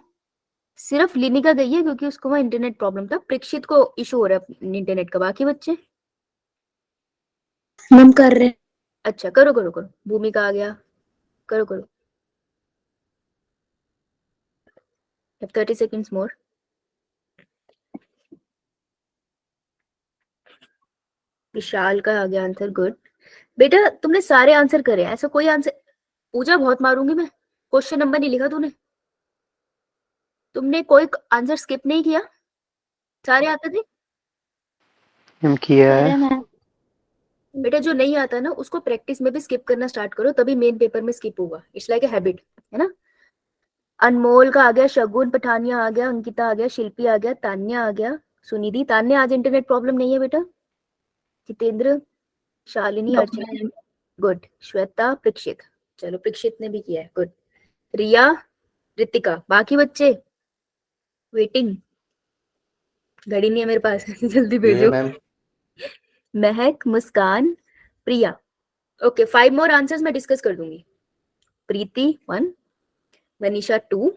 सिर्फ लिनिका गई है क्योंकि उसको वहां इंटरनेट प्रॉब्लम था, प्रेक्षित को इशू हो रहा है इंटरनेट का। बाकी बच्चे
मैम कर रहे हैं।
अच्छा करो करो करो, भूमिका आ गया, करो करो। 30 seconds more। विशाल का आ गया आंसर, गुड। बेटा तुमने सारे आंसर करे, ऐसा कोई आंसर, पूजा बहुत मारूंगी मैं, क्वेश्चन नंबर नहीं लिखा तूने, तुमने कोई आंसर स्किप नहीं किया, सारे आते थे।
हम किया है।
अरे मैम।
बेटा जो नहीं आता ना उसको प्रैक्टिस में भी स्किप करना स्टार्ट करो, तभी मेन पेपर में स्किप होगा। इट्स लाइक ए हैबिट, है ना। अनमोल का आ गया, शगुन पठानिया आ गया, अंकिता आ गया, शिल्पी आ गया, तान्या आ गया, सुनिधि। तान्या आज इंटरनेट प्रॉब्लम नहीं है बेटा। जितेंद्र, शालिनी, अर्चना, गुड। श्वेता, प्रीक्षित, चलो प्रीक्षित ने भी किया है, गुड। रिया, रितिका, बाकी बच्चे वेटिंग, घड़ी नहीं है मेरे पास जल्दी
यो
भेजो।
मैम।
महक, मुस्कान, प्रिया। ओके 5 मोर आंसर्स मैं डिस्कस कर दूंगी। प्रीति 1, वनीशा 2,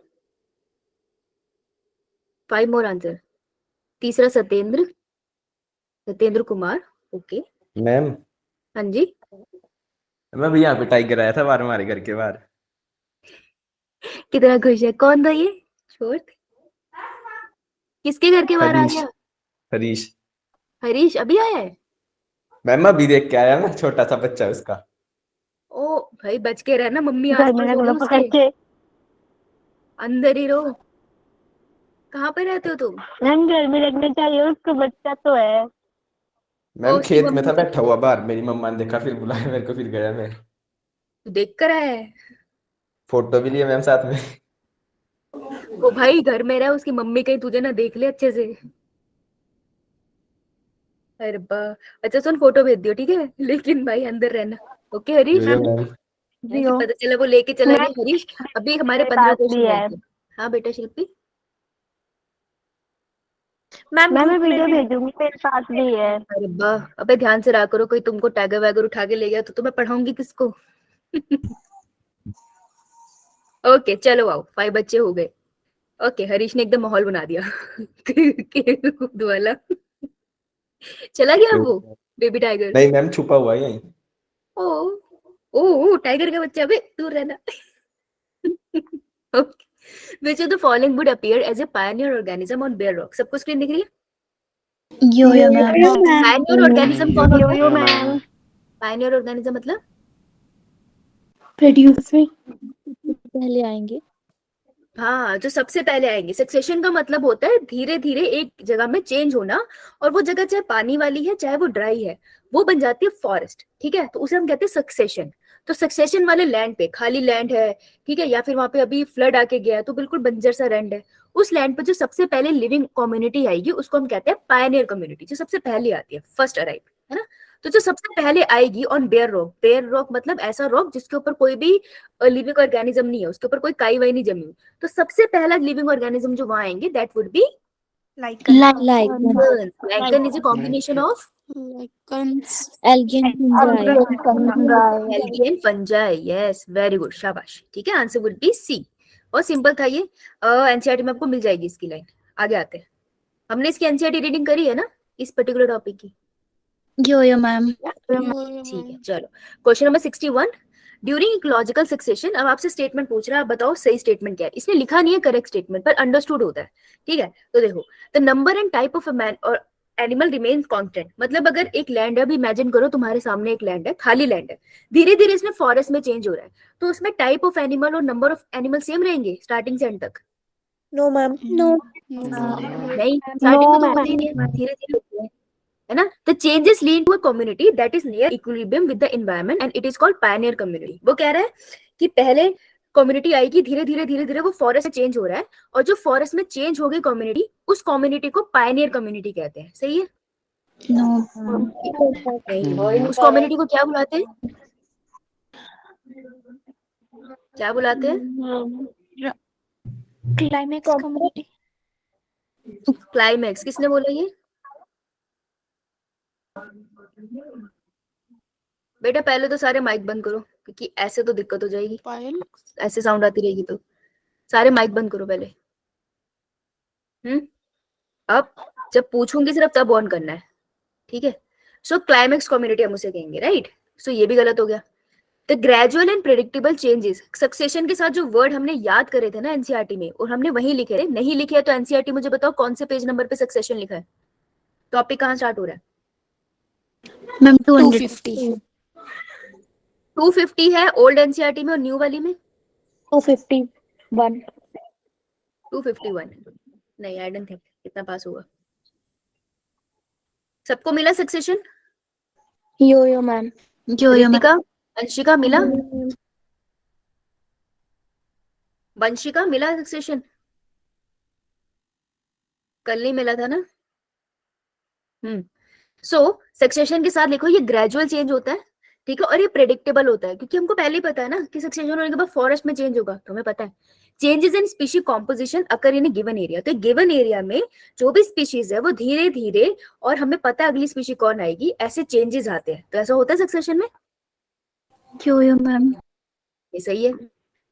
5 मोर आंसर। तीसरा सत्येंद्र कुमार। ओके
मैम
हाँ जी,
मैं भी यहाँ पे टाइगर आया था बाहर हमारे घर के बाहर।
कितना खुश है। कौन था ये? छोड़, किसके घर के बाहर आ
हरीश।
गया?
हरीश
हरीश अभी आया है?
मैम अभी देख के आया मैं, छोटा सा बच्चा है उसका।
ओ भाई बच के रहना, मम्मी
घर
आस
में
पास
रख
होगी
लो पकड़
उसके।
के।
अंदर ही रहो। कहाँ पे रहते हो तुम?
मैम घर में रखना चाहिए, उसको बच्चा तो है।
मैम
उसकी
खेत में
मम्मी
था बैठा हुआ बाहर, मेरी मम्मा ने देखा फिर बुलाया मेरे को, फिर गया मैं।
देख कर आया है।
फोटो भी लिए मैम साथ में।
ओ भाई घर में रहा, उसकी मम्मी कहीं तुझे ना देख ले अच्छे से। अरे बा, अच्छा सुन फोटो भेज दियो ठीक है, लेकिन भाई अंदर रहना। ओके हरीश,
यो मैम।
है कि पता चला वो लेके चला
मैम
गया। हरीश अभी हमारे
मेरे
15
पास भी
क्वेश्चन
है।
रहते हैं। हाँ बेटा शिल्पी,
मैम
मैम मैं
ग्रुप में
वीडियो
भी
भेजूंगी, मेरे पास भी है।
अरे बा, अबे ध्यान से रहा करो, कोई तुमको टैगर वैगर उठा के ले गया तो तुम्हें पढ़ाऊंगी किसको ओके चलो आओ, 5 बच्चे हो गए। ओके हरीश ने एकदम माहौल बना दिया खेल कूद वाला। चला गया अब वो बेबी टाइगर।
नहीं मैम छुपा हुआ है यहीं।
ओ ओ टाइगर का बच्चा, अबे दूर रहना okay, which of the following would appear as a pioneer organism on bare rock? सबको स्क्रीन दिख रही है?
यो मैम।
पायनियर ऑर्गेनिज्म कौन होता है?
यो मैम।
पायनियर ऑर्गेनिज्म मतलब
प्रोड्यूसर पहले आएंगे।
हाँ जो सबसे पहले आएंगे। सक्सेशन का मतलब होता है धीरे धीरे एक जगह में चेंज होना, और वो जगह चाहे पानी वाली है चाहे वो ड्राई है, वो बन जाती है फॉरेस्ट। ठीक है, तो उसे हम कहते हैं सक्सेशन। तो सक्सेशन वाले लैंड पे, खाली लैंड है ठीक है, या फिर वहां पे अभी फ्लड आके गया है तो बिल्कुल बंजर सा लैंड है, उस लैंड पे जो सबसे पहले लिविंग कम्युनिटी आएगी उसको हम कहते हैं पायनियर कम्युनिटी, जो सबसे पहले आती है, फर्स्ट अराइव, है ना। तो जो सबसे पहले आएगी ऑन बेयर रॉक मतलब ऐसा रॉक जिसके ऊपर कोई भी लिविंग ऑर्गेनिज्म नहीं है, उसके ऊपर कोई काई वाई नहीं जमी हुई, तो सबसे पहला लिविंग ऑर्गेनिज्म जो वहां आएंगे that would be
lichen.
Lichen is a combination of
algal
algae and fungi. Yes very good, शाबाश। ठीक है, आंसर वुड बी सी। बहुत सिंपल था ये, एनसीईआरटी में आपको मिल जाएगी इसकी लाइन। आगे आते हैं, हमने इसकी एनसीईआरटी रीडिंग करी है ना इस पर्टिकुलर टॉपिक की?
यो मैम।
ठीक है चलो, question number 61। During ecological succession, अब आपसे स्टेटमेंट पूछ रहा है, आप बताओ सही स्टेटमेंट क्या है। इसने लिखा नहीं है करेक्ट स्टेटमेंट, पर अंडरस्टूड होता है। ठीक है, तो देखो, the number and type of man और एनिमल रिमेन कांस्टेंट। मतलब अगर एक लैंड है, अभी इमेजिन करो तुम्हारे सामने एक लैंड है, खाली लैंड है, धीरे धीरे इसमें फॉरेस्ट में चेंज हो रहा है, तो उसमें टाइप ऑफ एनिमल और नंबर ऑफ एनिमल सेम रहेंगे स्टार्टिंग से एंड तक?
No ma'am.
नो।
नहीं, स्टार्टिंग में तो होते ही नहीं है, धीरे धीरे होते हैं, है ना। The changes lead to a community that is near equilibrium with the environment and it is called pioneer community। वो कह रहा है कि पहले कम्युनिटी आएगी, धीरे धीरे वो फॉरेस्ट में चेंज हो रहा है, और जो फॉरेस्ट में चेंज हो गई कम्युनिटी, उस कम्युनिटी को पायनियर कम्युनिटी कहते हैं। सही है?
नो।
नहीं, उस कम्युनिटी को क्या बुलाते हैं? क्या बुलाते हैं?
Climax community.
क्लाइमैक्स। किसने बोला ये? बेटा पहले तो सारे माइक बंद करो, क्योंकि ऐसे तो दिक्कत हो जाएगी, ऐसे साउंड आती रहेगी तो। सारे माइक बंद करो पहले। अब जब पूछूंगी सिर्फ तब ऑन करना है, ठीक है। सो क्लाइमेक्स कम्युनिटी हम उसे कहेंगे, राइट। सो ये भी गलत हो गया। The gradual and predictable changes, succession के साथ जो वर्ड हमने याद करे थे ना एनसीईआरटी में, और हमने वही लिखे थे, नहीं लिखे है तो एनसीईआरटी मुझे बताओ कौन से पेज नंबर पे सक्सेशन लिखा है? टॉपिक कहाँ स्टार्ट हो रहा है?
मैम 200।
250।
250 है ओल्ड एनसीईआरटी में, और न्यू वाली में
251।
251। नहीं, आई डोंट थिंक कितना पास होगा। सबको मिला सक्सेशन?
यो मैम। यो मैम।
रितिका, अंशिका मिला? वंशिका मिला सक्सेशन? कल नहीं मिला था ना? सो सक्सेशन के साथ लिखो ये ग्रेजुअल चेंज होता है, ठीक है, और ये प्रेडिक्टेबल होता है, क्योंकि हमको पहले ही पता है ना कि सक्सेशन होने के बाद फॉरेस्ट में चेंज होगा, तो हमें पता है changes in species composition occur in given area. तो गिवन एरिया में जो भी स्पीशीज है वो धीरे धीरे, और हमें पता है अगली स्पीशी कौन आएगी, ऐसे चेंजेस आते हैं। तो ऐसा होता है सक्सेशन में।
Yo-yo, ma'am.
ये सही है।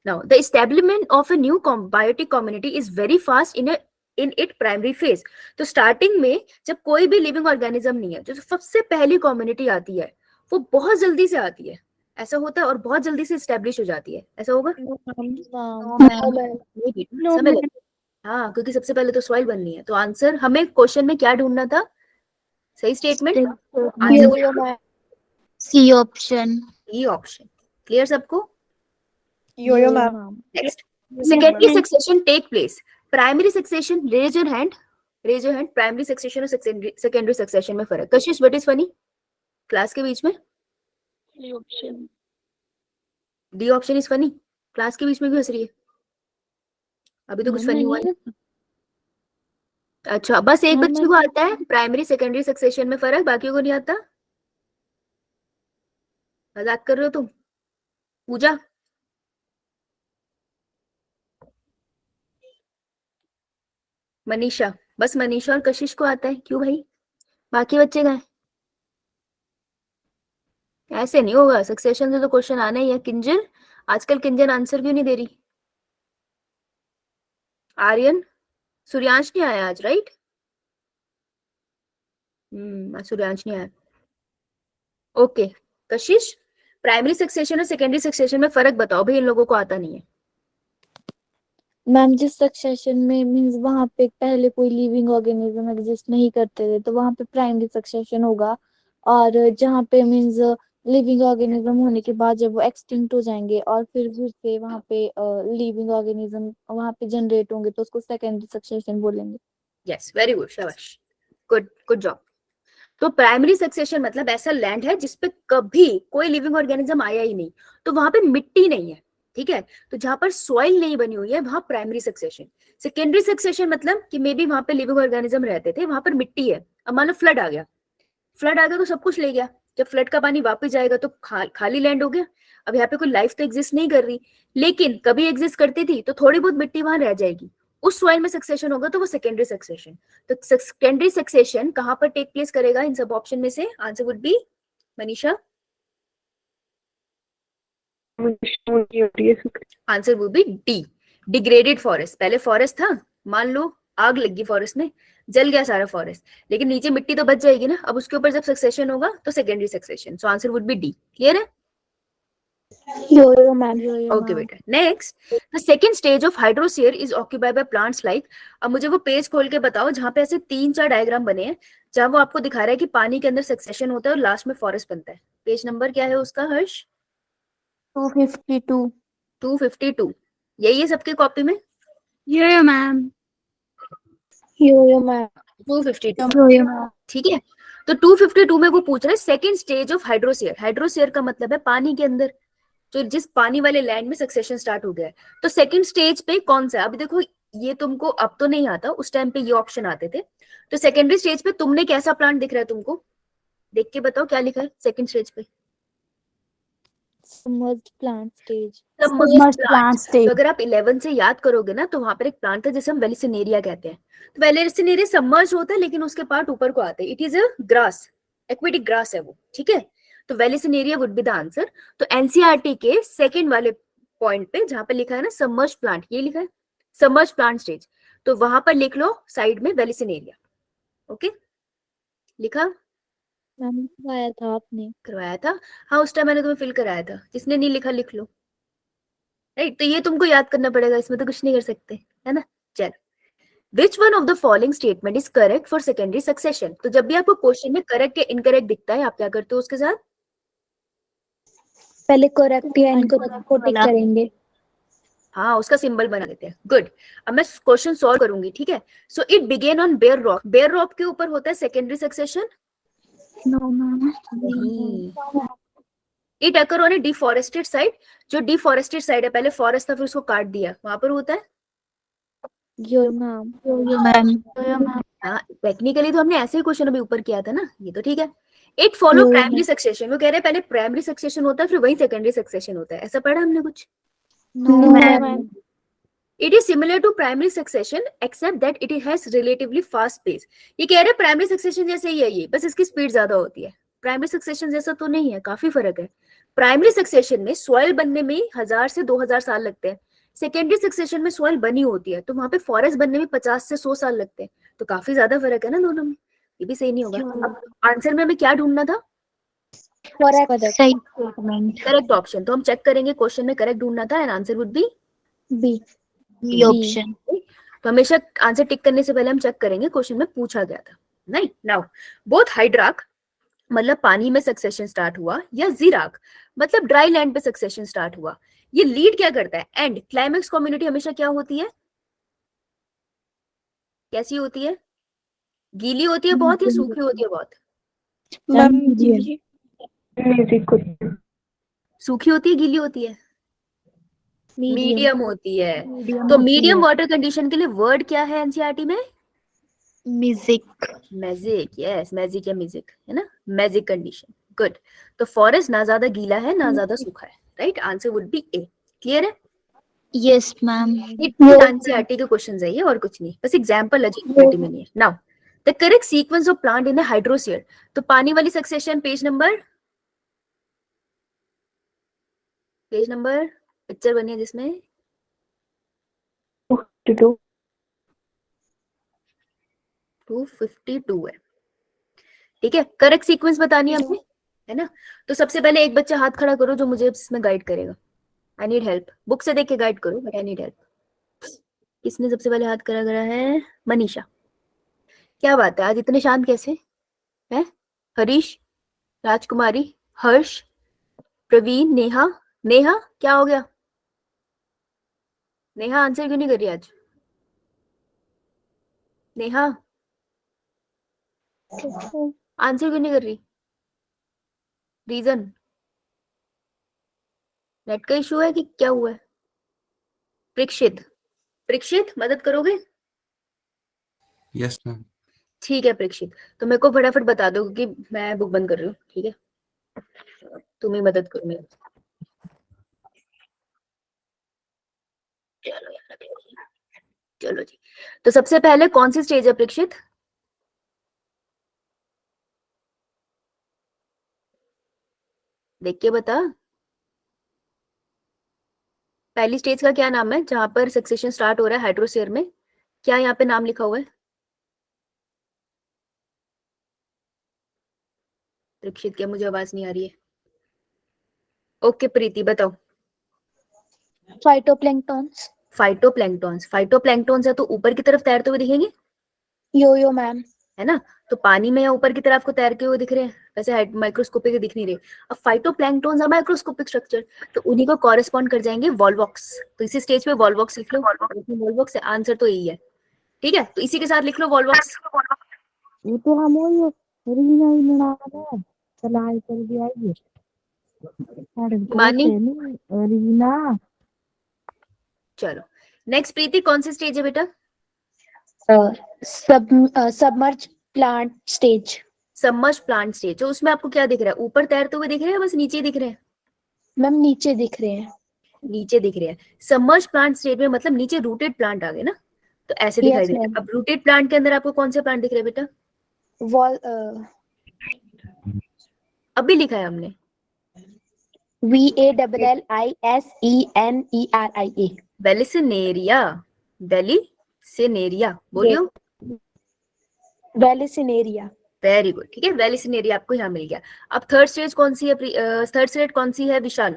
Now the establishment of a new biotic community is very fast in it primary phase. तो स्टार्टिंग में जब कोई भी लिविंग ऑर्गेनिज्म नहीं है, जो सबसे पहली कम्युनिटी आती है वो बहुत जल्दी से आती है, ऐसा होता है, और बहुत जल्दी से एस्टेब्लिश हो जाती है। ऐसा होगा? नहीं बेटा, समय लगता है। हाँ, क्योंकि सबसे पहले तो सॉइल बननी है। तो आंसर हमें क्वेश्चन में क्या ढूंढना था? सही statement.
Yo-yo, ma'am. C option.
E option. Clear सबको?
Yo-yo, ma'am.
Next, secondary succession take place. Primary succession, raise your hand, raise your hand. Primary succession और सेकेंडरी सक्सेशन में फर्क। कशिश, व्हाट इज फनी क्लास के बीच में? D option is funny. Class के बीच में क्यों हंस रही है? अभी तो कुछ फनी हुआ नहीं। अच्छा, बस एक बच्चे को आता है प्राइमरी सेकेंडरी सक्सेशन में फर्क, बाकियों को नहीं आता? मजाक कर रहे हो तुम? पूजा, मनीषा, बस मनीषा और कशिश को आता है। क्यों भाई, बाकी बच्चे गए? ऐसे नहीं होगा, सक्सेशन से तो क्वेश्चन आना ही है। किंजल, आजकल किंजल आंसर क्यों नहीं दे रही? आर्यन, सूर्यांश नहीं आया आज, राइट? सूर्यांश नहीं आया। ओके, कशिश, प्राइमरी सक्सेशन और सेकेंडरी सक्सेशन में फर्क बताओ भाई, इन लोगों को आता नहीं है।
मैम जिस सक्सेशन में मींस वहां पे पहले कोई लिविंग ऑर्गेनिज्म एग्जिस्ट नहीं करते थे तो वहां पे प्राइमरी सक्सेशन होगा, और जहाँ पे मींस लिविंग ऑर्गेनिज्म होने के बाद जब वो एक्सटिंक्ट हो जाएंगे और फिर से वहां पे लिविंग ऑर्गेनिज्म वहां पे जनरेट होंगे तो उसको सेकेंडरी सक्सेशन बोलेंगे।
यस, वेरी गुड, शाबाश, गुड गुड जॉब। तो प्राइमरी सक्सेशन मतलब ऐसा लैंड है जिसपे कभी कोई लिविंग ऑर्गेनिज्म आया ही नहीं, तो वहां पे मिट्टी नहीं है, ठीक है? तो जहां पर सॉइल नहीं बनी हुई है वहां प्राइमरी सक्सेशन। सेकेंडरी सक्सेशन मतलब कि मे बी वहां पे लिविंग ऑर्गेनिज्म रहते थे, वहां पर मिट्टी है। अब मान लो फ्लड आ गया, फ्लड आ गया तो सब कुछ ले गया। जब फ्लड का पानी वापस जाएगा तो खाली लैंड हो गया। अब यहाँ पे कोई लाइफ तो एग्जिस्ट नहीं कर रही, लेकिन कभी एग्जिस्ट करती थी, तो थोड़ी बहुत मिट्टी वहां रह जाएगी। उस सॉइल में सक्सेशन होगा तो वो सेकेंडरी सक्सेशन। तो सेकेंडरी सक्सेशन कहां पर टेक प्लेस करेगा इन सब ऑप्शन में से? Answer would B, Manisha, answer would B D, degraded forest. पहले फॉरेस्ट था, मान लो आग लगी फॉरेस्ट में, जल गया सारा फॉरेस्ट, लेकिन नीचे मिट्टी तो बच जाएगी ना। अब उसके ऊपर जब सक्सेशन होगा तो secondary succession. So answer would B D. Clear है?
Yo-yo, ma'am.
ओके बेटा, next, the second stage of hydrosphere is occupied by plants like. अब मुझे वो पेज खोल के बताओ जहां पे ऐसे 3-4 डायग्राम बने हैं, जहां वो आपको दिखा रहा है कि पानी के अंदर सक्सेशन होता है और लास्ट में फॉरेस्ट बनता है। पेज नंबर क्या है उसका हर्ष?
252.
252। यही है सबके कॉपी में?
Yo-yo, ma'am. Yo-yo, ma'am.
252,
Yo-yo, ma'am.
ठीक है? तो 252 में वो पूछ रहे हैं second stage of hydrosphere. Hydrosphere का मतलब है पानी के अंदर, तो जिस पानी वाले लैंड में सक्सेशन स्टार्ट हो गया है। तो सेकंड स्टेज पे कौन सा? अभी देखो, ये तुमको अब तो नहीं आता, उस टाइम पे ये ऑप्शन आते थे। तो सेकेंडरी स्टेज पे तुमने कैसा प्लांट दिख रहा है तुमको? देख के बताओ क्या लिखा है सेकंड स्टेज पे?
Submerged plant stage.
Submerged plant stage.
तो अगर आप 11 से याद करोगे ना, तो वहां पर एक प्लांट है जिसे हम वेलिसिनेरिया कहते हैं। तो वेलिसिनेरिया सबमर्ज होता है, लेकिन उसके पार्ट ऊपर को आते हैं। It is a grass, aquatic grass है वो, ठीक है? तो वेलिसिनेरिया वुड बी द आंसर। तो एनसीईआरटी के सेकंड वाले पॉइंट पे जहां पे लिखा है ना सबमर्ज प्लांट, ये लिखा है सबमर्ज प्लांट स्टेज, तो वहां पर लिख लो साइड में वेलिसिनेरिया। ओके, लिखा?
मैम करवाया था आपने?
करवाया था, हाँ, उस टाइम मैंने तुम्हें फिल कराया था। जिसने नहीं लिखा लिख लो, राइट? तो ये तुमको याद करना पड़ेगा, इसमें तो कुछ नहीं कर सकते, है ना? चल, which one of the following statement is correct for secondary succession? तो जब भी आपको क्वेश्चन में करेक्ट या इनकरेक्ट दिखता है, आप क्या करते हो उसके साथ?
पहले करेक्ट या इनकरेक्ट को टिक करेंगे।
हाँ, उसका सिंबल बना देते हैं। गुड, अब मैं क्वेश्चन सॉल्व करूंगी, ठीक है? So it begin on bare rock. Bare rock के ऊपर होता है सेकेंडरी सक्सेशन?
No, ma'am.
नहीं। It occur on a deforested side. जो डिफॉरेस्टेड साइड है, पहले फॉरेस्ट था फिर उसको काट दिया, वहां पर होता है?
यो ma'am.
Yo-yo, ma'am. Yo-yo, ma'am.
हाँ, टेक्निकली तो हमने ऐसे ही क्वेश्चन अभी ऊपर किया था ना, ये तो ठीक है। It follow
No,
primary succession. वो कह रहे हैं पहले प्राइमरी सक्सेशन होता है फिर वही सेकेंडरी सक्सेशन होता है। ऐसा पढ़ा हमने कुछ?
No, ma'am.
It is similar to primary succession except that it has relatively fast pace. ये कह रहे हैं प्राइमरी सक्सेशन जैसे ही है ये, बस इसकी स्पीड ज्यादा होती है। प्राइमरी सक्सेशन जैसा तो नहीं है, काफी फर्क है। प्राइमरी सक्सेशन में सॉइल बनने में 1000 से 2000 साल लगते हैं। सेकेंडरी सक्सेशन में सॉइल बनी होती है, तो वहां पे फॉरेस्ट बनने में 50 से 100 साल लगते हैं। तो काफी ज्यादा फर्क है ना दोनों में, ये भी सही नहीं होगा। अब आंसर में हमें क्या ढूंढना था?
Correct. सही statement.
Correct option. तो हम चेक करेंगे क्वेश्चन में करेक्ट ढूंढना था and answer would be
B. B option.
तो हमेशा आंसर टिक करने से पहले हम चेक करेंगे क्वेश्चन में पूछा गया था। नहीं, नाउ बोथ हाइड्राक मतलब पानी में सक्सेशन स्टार्ट हुआ, या जीराक मतलब ड्राई लैंड पे सक्सेशन स्टार्ट हुआ। ये लीड क्या करता है? एंड क्लाइमेक्स कम्युनिटी हमेशा क्या होती है? कैसी होती है? गीली होती है बहुत या सूखी होती है बहुत?
मैम
सूखी होती है, गीली होती है? मीडियम होती है।
Medium
तो
होती
मीडियम
है।
वाटर कंडीशन के लिए वर्ड क्या है एनसीईआरटी में?
Music.
मैजिक। यस, मैजिक या म्यूजिक है ना, मैजिक कंडीशन। गुड। तो फॉरेस्ट ना ज्यादा गीला है ना ज्यादा सूखा है, right? Answer would B A. Clear है?
Yes, ma'am.
एनसीईआरटी के क्वेश्चंस है ये, और कुछ नहीं, बस एग्जांपल है जो एनसीईआरटी में नहीं है। Now the correct sequence of plant in the hydrosphere. तो पानी वाली सक्सेशन पेज नंबर पिक्चर बनी है जिसमें 252 है। ठीक है, करेक्ट सीक्वेंस बतानी है हमें, है ना? तो सबसे पहले एक बच्चा हाथ खड़ा करो जो मुझे इसमें गाइड करेगा। I need help. बुक से देख के गाइड करो, बट आई नीड हेल्प। किसने सबसे पहले हाथ खड़ा करा है? मनीषा। क्या बात है, आज इतने शांत कैसे है? हरीश, राजकुमारी, हर्ष, प्रवीण, नेहा। नेहा क्या हो गया? नेहा आंसर क्यों नहीं कर रही आज? नेहा आंसर क्यों नहीं कर रही? रीजन? नेट का इशू है कि क्या हुआ है? परीक्षित मदद करोगे?
Yes ma'am.
ठीक है परीक्षित, तो मेरे को फटाफट बता दो क्योंकि मैं बुक बंद कर रही हूँ। ठीक है, तुम ही मदद करो मेरी। चलो यार, चलो जी। तो सबसे पहले कौन सी स्टेज है परीक्षित? देख के बता। पहली स्टेज का क्या नाम है जहां पर सक्सेशन स्टार्ट हो रहा है हाइड्रोस्फीयर में? क्या यहाँ पे नाम लिखा हुआ है? परीक्षित क्या मुझे आवाज नहीं आ रही है? ओके प्रीति बताओ।
Phytoplanktons.
फाइटोप्लैंक्टॉन्स है तो ऊपर की तरफ तैरते हुए दिखेंगे,
Yo-yo, ma'am.
है ना? तो पानी में या ऊपर की तरफ को तैरते हुए दिख रहे हैं, वैसे माइक्रोस्कोपिक दिख नहीं रहे। अब फाइटोप्लैंक्टॉन्स है माइक्रोस्कोपिक स्ट्रक्चर, तो उन्हीं को कॉरेस्पॉन्ड कर जाएंगे वॉल्वॉक्स। तो इसी स्टेज पे वॉल्वॉक्स लिख लो। वॉल्वॉक्स है, आंसर तो यही है। ठीक है, तो इसी के साथ लिख लो वॉल्वॉक्स।
ये तो हम वो रीना ही लड़ा है चलाई चल गया ये
मानी
रीना।
चलो नेक्स्ट प्रीति, कौन सी स्टेज है बेटा?
Submerged plant stage.
Submerge plant stage. तो उसमें आपको क्या दिख रहा है? ऊपर तैरते हुए दिख रहे हैं, बस नीचे दिख रहे हैं?
मैम नीचे दिख रहे हैं।
नीचे दिख रहे हैं। सबमर्ज प्लांट स्टेज में मतलब नीचे रूटेड प्लांट आ गए ना, तो ऐसे दिखाई
Yes,
दे रहे हैं।
ma'am.
अब रूटेड प्लांट के अंदर आपको कौन से प्लांट दिख रहे हैं बेटा?
Wall.
अभी लिखा है हमने
Valliseneria.
वेलिसिनेरिया। वेलिसिनेरिया बोलियो।
Valliseneria.
वेरी गुड, ठीक है, वेलिसिनेरिया आपको यहाँ मिल गया। अब थर्ड स्टेज कौन सी है? थर्ड स्टेज कौन सी है Vishal,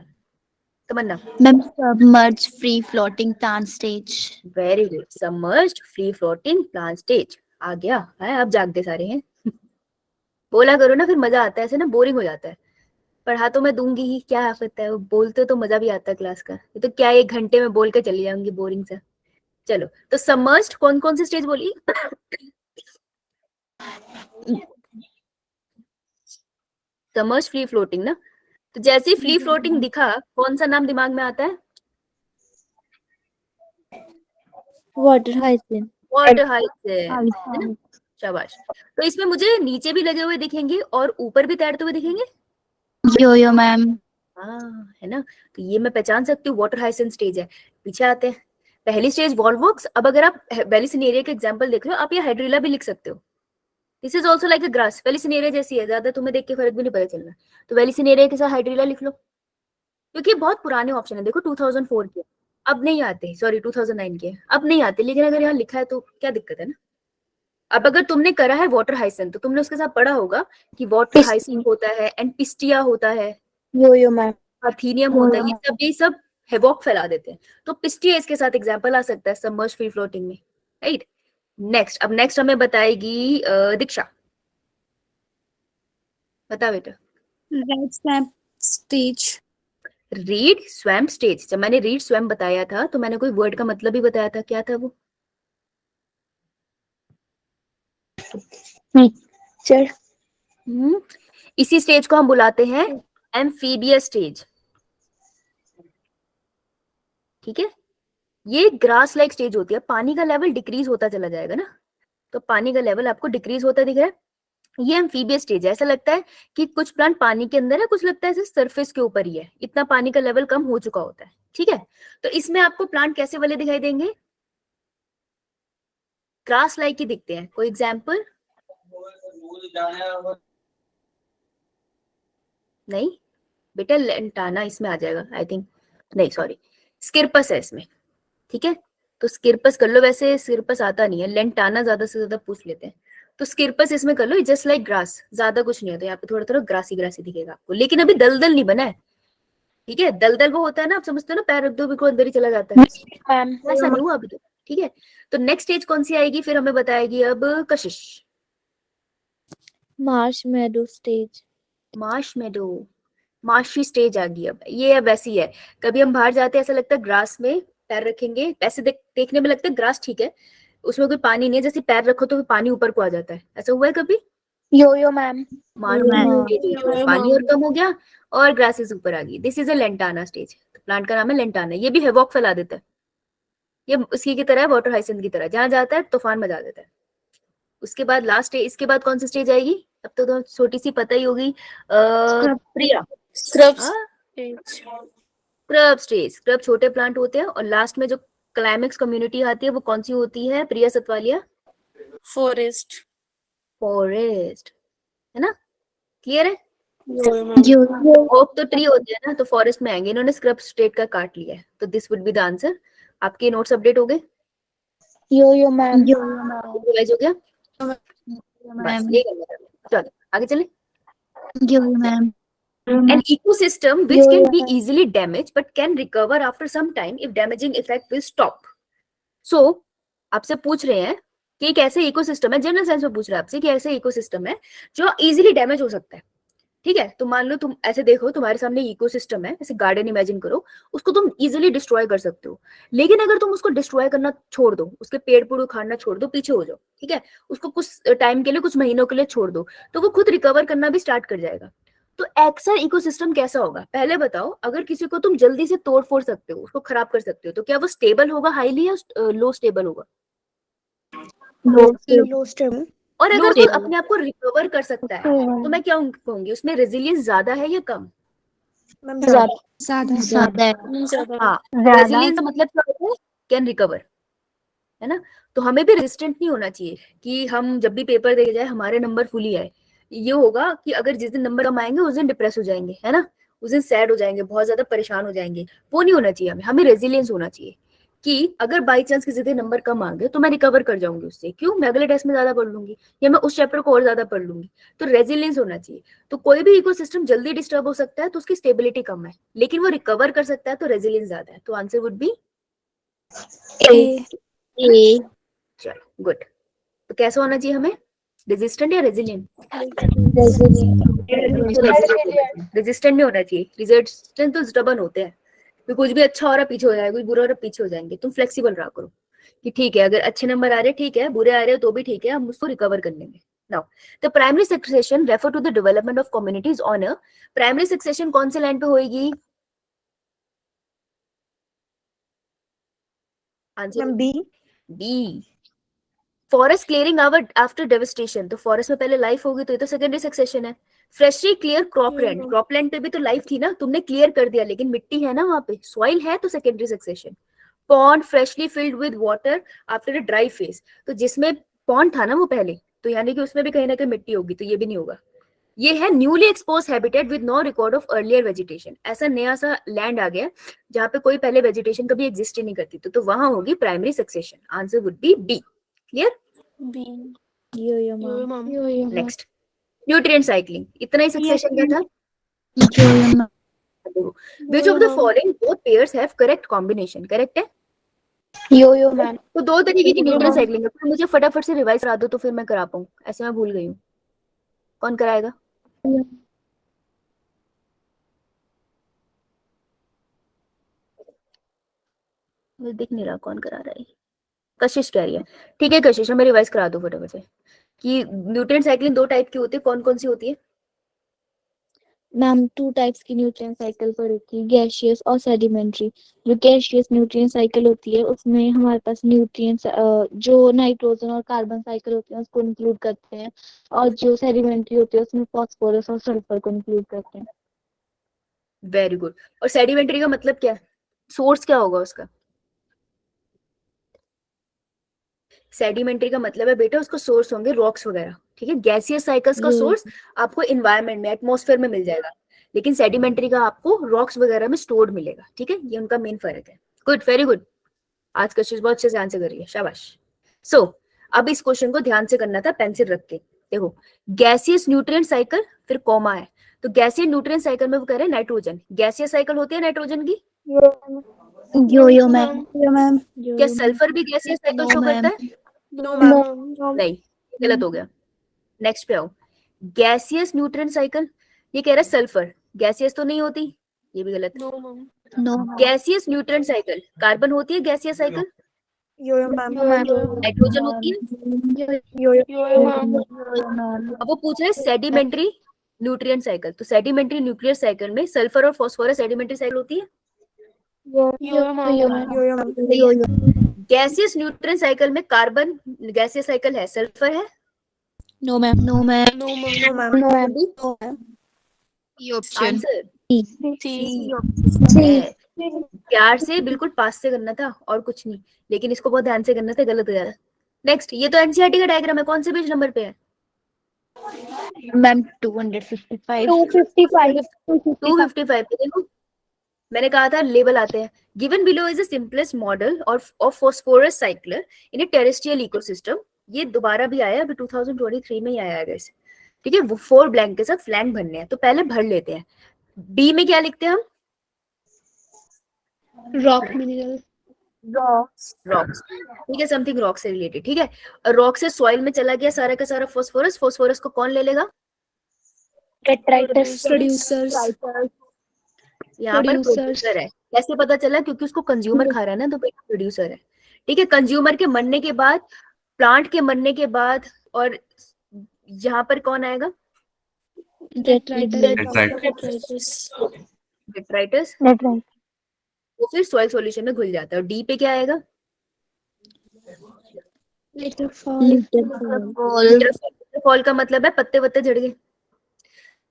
Tamanna?
Ma'am, submerged free floating plant stage.
Very good, submerged free floating plant stage आ गया है। अब जागते सारे हैं। बोला करो ना, फिर मजा आता है, ऐसे ना बोरिंग हो जाता है। पढ़ा तो मैं दूंगी ही, क्या आफत है, वो बोलते तो मजा भी आता है क्लास का। ये तो क्या 1 घंटे में बोल के चली जाऊंगी बोरिंग से। चलो, तो सबमर्ज्ड कौन कौन सी स्टेज बोली? सबमर्ज्ड फ्री फ्लोटिंग ना। तो जैसे ही फ्री फ्लोटिंग दिखा, कौन सा नाम दिमाग में आता है?
वाटर हाइसिन।
वाटर हाइसिन, शाबाश। तो इसमें मुझे नीचे भी लगे हुए दिखेंगे और ऊपर भी तैरते हुए दिखेंगे।
Yo-yo, ma'am.
हाँ, है ना? तो ये मैं पहचान सकती हूँ, वाटर हाइसिन स्टेज है। पीछे आते हैं। पहली स्टेज वॉलवॉक्स। अब अगर आप वेलिसिनेरिया के एग्जांपल देख रहे हो, आप ये हाइड्रिला भी लिख सकते हो। This is also like a grass, vallisneria जैसी है, ज्यादा तुम्हें देख के फर्क भी नहीं पता चलना। तो वेलिसिनेरिया के साथ हाइड्रिला लिख लो, क्योंकि बहुत पुराने ऑप्शन है। देखो 2004 के अब नहीं आते, सॉरी 2009 के अब नहीं आते, लेकिन अगर यहाँ लिखा है तो क्या दिक्कत है ना। अब अगर तुमने करा है वाटर हाइसिंथ तो तुमने उसके साथ पढ़ा होगा कि वाटर हाइसिंथ होता है, एंड पिस्टिया होता है,
यो मैम,
पार्थेनियम होता है, ये सब हेवॉक फैला देते हैं। तो पिस्टिया इसके साथ एग्जांपल आ सकता है सबमर्ज फ्री फ्लोटिंग में, राइट। नेक्स्ट, अब नेक्स्ट हमें बताएगी दीक्षा, बता बेटा।
Red swamp stage.
Read swamp stage. जब मैंने रीड स्वैम्प बताया था तो मैंने कोई वर्ड का मतलब भी बताया था, क्या था वो? इसी स्टेज को हम बुलाते हैं एम्फीबियस स्टेज, ठीक है। ये ग्रास लाइक स्टेज होती है, पानी का लेवल डिक्रीज होता चला जाएगा ना, तो पानी का लेवल आपको डिक्रीज होता दिख रहा है। ये एम्फीबियस स्टेज है। ऐसा लगता है कि कुछ प्लांट पानी के अंदर है, कुछ लगता है सरफेस के ऊपर ही है, इतना पानी का लेवल कम हो चुका होता है, ठीक है। तो इसमें आपको प्लांट कैसे वाले दिखाई देंगे? ग्रास लाइक ही दिखते हैं। कोई एग्जाम्पल? नहीं बेटा, लेंटाना इसमें आ जाएगा आई थिंक, नहीं सॉरी, स्किरपस है इसमें, ठीक है। तो स्किरपस कर लो, वैसे स्किरपस आता नहीं है, लेंटाना ज्यादा से ज्यादा पूछ लेते हैं, तो स्किरपस इसमें कर लो। जस्ट लाइक ग्रास, ज्यादा कुछ नहीं होता यहाँ पे, थोड़ा थोड़ा ग्रासी ग्रासी दिखेगा आपको, लेकिन अभी दलदल नहीं बना है, ठीक है। दलदल वो होता है ना, आप समझते हो ना, पैर रख दो बिल्कुल अंदर ही चला जाता है, ऐसा नहीं हुआ अभी तो, ठीक है। तो नेक्स्ट स्टेज कौन सी आएगी फिर हमें बताएगी अब कशिश?
मार्शमेडो स्टेज।
मार्शमेडो, मार्शी स्टेज आ गई। अब ये अब वैसी है, कभी हम बाहर जाते हैं ऐसा लगता है ग्रास में पैर रखेंगे, ऐसे देखने में लगता है ग्रास ठीक है, उसमें कोई पानी नहीं है, जैसे पैर रखो तो पानी ऊपर को आ जाता है, ऐसा हुआ है कभी?
यो मैम।
पानी और कम हो गया और ग्रासेस ऊपर आ गई। This is a lantana stage, तो प्लांट का नाम है लेंटाना। ये भी हेवॉक फैला देता है, ये उसी की तरह है, वाटर हाइसिंथ की तरह, जहां जाता है तूफान मचा देता है। उसके बाद लास्ट, इसके बाद कौन सी स्टेज आएगी? अब तो छोटी सी पता ही होगी, प्रिया। Scrub stage. स्क्रब छोटे प्लांट होते हैं, और लास्ट में जो क्लाइमेक्स कम्युनिटी आती है वो कौन सी होती है प्रिया सतवालिया?
फॉरेस्ट।
फॉरेस्ट, है ना, क्लियर है।
यो
ओक तो ट्री होते हैं ना, तो फॉरेस्ट में आएंगे। इन्होंने स्क्रब स्टेट का काट लिया है, तो this would be the answer. आपके नोट्स अपडेट हो गए?
यो मैम।
रिवाइज हो गया? बस ये करना था। चलो आगे चले।
यो ma'am
An ecosystem which can be easily damaged but can recover after some time if damaging effect will stop. So आपसे पूछ रहे हैं कि एक ऐसे इकोसिस्टम है, जनरल साइंस में पूछ रहा है आपसे कि ऐसे इकोसिस्टम है जो इजीली डैमेज हो सकता है, ठीक है। तो मान लो तुम ऐसे देखो, तुम्हारे सामने इकोसिस्टम है, ऐसे गार्डन इमेजिन करो, उसको तुम इजीली डिस्ट्रॉय कर सकते हो, लेकिन अगर तुम उसको डिस्ट्रॉय करना छोड़ दो, उसके पेड़ पुड़ उखाड़ना छोड़ दो, पीछे हो जाओ, ठीक है, उसको कुछ टाइम के लिए, कुछ महीनों के लिए छोड़ दो, तो वो खुद रिकवर करना भी स्टार्ट कर जाएगा। तो ऐसा इकोसिस्टम कैसा होगा? पहले बताओ, अगर किसी को तुम जल्दी से तोड़ फोड़ सकते हो, उसको खराब कर सकते हो, तो क्या वो स्टेबल होगा हाईली या लो स्टेबल होगा?
लो स्टेबल।
और अगर वो अपने आप को रिकवर कर सकता है तो मैं क्या कहूंगी, उसमें रेजिलियंस ज्यादा है या कम?
ज्यादा है।
हाँ, रेजिलियंस का मतलब क्या होता है? कैन रिकवर, है ना। तो हमें भी रेजिस्टेंट नहीं होना चाहिए कि हम जब भी पेपर दे जाए हमारे नंबर फुल ही आए। ये होगा कि अगर जिस दिन नंबर कम आएंगे उस दिन डिप्रेस हो जाएंगे, है ना, उस दिन सैड हो जाएंगे, बहुत ज्यादा परेशान हो जाएंगे। वो नहीं होना चाहिए हमें रेजिलियंस होना चाहिए कि अगर बाई चांस किसी दिन नंबर कम आ गए तो मैं रिकवर कर जाऊंगी उससे, क्यों, मैं अगले टेस्ट में ज्यादा पढ़ लूंगी या मैं उस चैप्टर को और ज्यादा पढ़ लूंगी। तो रेजिलियंस होना चाहिए। तो कोई भी इकोसिस्टम जल्दी डिस्टर्ब हो सकता है तो उसकी स्टेबिलिटी कम है, लेकिन वो रिकवर कर सकता है तो रेजिलियंस ज्यादा है। तो आंसर वुड बी
ए
चलो गुड। तो कैसा होना चाहिए हमें, रेजिस्टेंट या रेजिलियंट? रेजिस्टेंट नहीं होना चाहिए, रेजिस्टेंट तो स्टबर्न होते हैं, तो कुछ भी अच्छा हो रहा पीछे हो जाएगा, कुछ बुरा हो रहा पीछे हो जाएंगे। तुम फ्लेक्सिबल रहा करो कि ठीक है, अगर अच्छे नंबर आ रहे ठीक है, बुरे आ रहे हो तो भी ठीक है, हम उसको रिकवर कर लेंगे। Now the primary succession refer to the development of communities on a, primary succession कौन से लाइन पे होएगी? Answer B, forest clearing after devastation. तो फॉरेस्ट में पहले लाइफ होगी तो ये तो सेकेंडरी सक्सेशन है। फ्रेशली क्लियर क्रॉपलैंड, क्रॉपलैंड पे भी तो लाइफ थी ना, तुमने क्लियर कर दिया, लेकिन मिट्टी है ना वहां पे, सॉइल है, तो secondary succession. Pond freshly filled with water after a dry phase, तो जिसमें पॉन्ड था ना वो पहले, तो यानी कि उसमें भी कहीं ना कहीं मिट्टी होगी, तो ये भी नहीं होगा। ये है newly expose habitat with no record of earlier vegetation, ऐसा नया सा लैंड आ गया जहाँ पे कोई पहले वेजिटेशन कभी एग्जिस्ट ही नहीं करती, तो वहां होगी primary succession. Answer would be B. Clear?
B.
Yo
Yo-yo,
ma'am.
ma'am.
Next, nutrient cycling, इतना ही सक्सेशन का था।
Yo-yo, ma'am.
Which of the following both pairs have correct combination? Correct है।
Yo-yo, ma'am.
तो दो तरीके की
Yo-yo,
न्यूट्रिएंट
ma'am.
साइक्लिंग है, मुझे फटाफट से रिवाइज करा दो तो फिर मैं करा पाऊँ, ऐसे मैं भूल गई हूँ। कौन कराएगा? मुझे दिख नहीं रहा कौन करा रहा है। कशिश कह रही है, ठीक है कशिश, मैं रिवाइज करा दो फटाफट से कि न्यूट्रिएंट साइक्लिंग दो टाइप की होती है, कौन कौन सी होती है?
मैम 2 टाइप्स की न्यूट्रिएंट साइकिल पर होती है, गैसियस और सेडिमेंट्री। जो गैसियस न्यूट्रिएंट साइकिल होती है उसमें हमारे पास न्यूट्रिएंट्स जो नाइट्रोजन और कार्बन साइकिल होते हैं उसको इंक्लूड करते हैं, और जो सेडिमेंट्री होती है उसमें फास्फोरस और सल्फर को इंक्लूड करते हैं।
Very good. और सेडिमेंट्री का मतलब क्या है? सोर्स क्या होगा उसका? सेडिमेंट्री का मतलब है बेटा उसका सोर्स होंगे रॉक्स वगैरह, ठीक है। गैसियस साइकिल्स का
ये
सोर्स आपको इन्वायरमेंट में, एटमॉस्फेयर में मिल जाएगा, लेकिन सेडिमेंट्री का आपको रॉक्स वगैरह में स्टोर्ड मिलेगा, ठीक है। ये उनका मेन फर्क है। Good, very good. आज कशिश बहुत अच्छे से आंसर कर रही है, शाबाश। सो अब इस क्वेश्चन को ध्यान से करना था, पेंसिल रख के देखो। गैसियस न्यूट्रिएंट साइकिल, फिर कॉमा है, तो गैसियस न्यूट्रिएंट साइकिल में वो कह रहे हैं नाइट्रोजन, गैसियस साइकिल होती है नाइट्रोजन की।
Yo-yo, ma'am.
Yo, ma'am.
क्या सल्फर भी गैसियस साइकिल
No,
शो करता
ma'am.
है?
No, ma'am.
नहीं, गलत हो गया। नेक्स्ट पे आओ, गैसियस न्यूट्रिएंट साइकिल, ये कह रहा है सल्फर, गैसियस तो नहीं होती, ये भी गलत है।
No, ma'am.
No, ma'am.
Gaseous nutrient cycle, carbon होती है gaseous cycle,
Yo-yo, ma'am. Yo-yo,
nitrogen होती है।
yo-yo, ma'am.
अब वो पूछ रहे हैं सेडिमेंट्री न्यूट्रिएंट साइकिल, तो सेडिमेंट्री न्यूक्लियर साइकिल में सल्फर और फास्फोरस सेडिमेंट्री साइकिल होती है।
Yo-yo, ma'am. Yo-yo, ma'am.
Gaseous nutrient cycle में कार्बन गैसियस साइकिल है, सल्फर है।
No, ma'am. No, ma'am.
No, ma'am. No, ma'am. No, ma'am. No, ma'am.
E option.
Answer
C.
है। प्यार से बिल्कुल पास से करना था और कुछ नहीं, लेकिन इसको बहुत ध्यान से करना था, गलत हो जा रहा। नेक्स्ट, ये तो एनसीईआरटी का डायग्राम है, कौन से पेज नंबर पे है?
Ma'am, 255.
255 पे देखो, मैंने कहा था लेवल आते हैं। Given below is the simplest model of phosphorus cycler in A terrestrial ecosystem. ये दोबारा भी आया, अभी 2023 में ही आया है, ठीक है। वो 4 ब्लैंक के साथ फ्लैंक भरने हैं, तो पहले भर लेते हैं। बी में क्या लिखते हैं हम?
Rock minerals.
रॉक्स, ठीक है, समथिंग रॉक से रिलेटेड, ठीक है। रॉक से सॉइल में चला गया सारा का सारा फास्फोरस, फास्फोरस को कौन ले लेगा?
Detritus.
Producers.
यहाँ पर प्रोड्यूसर है। कैसे पता चला? क्योंकि उसको कंज्यूमर खा रहा है ना, तो प्रोड्यूसर है, ठीक है। कंज्यूमर के मरने के बाद, प्लांट के मरने के बाद, और यहाँ पर कौन आएगा? डेट्राइटस। वो फिर सॉइल सॉल्यूशन में घुल जाता है। और डी पे क्या आएगा? फॉल का मतलब है पत्ते वत्ते झड़ गए।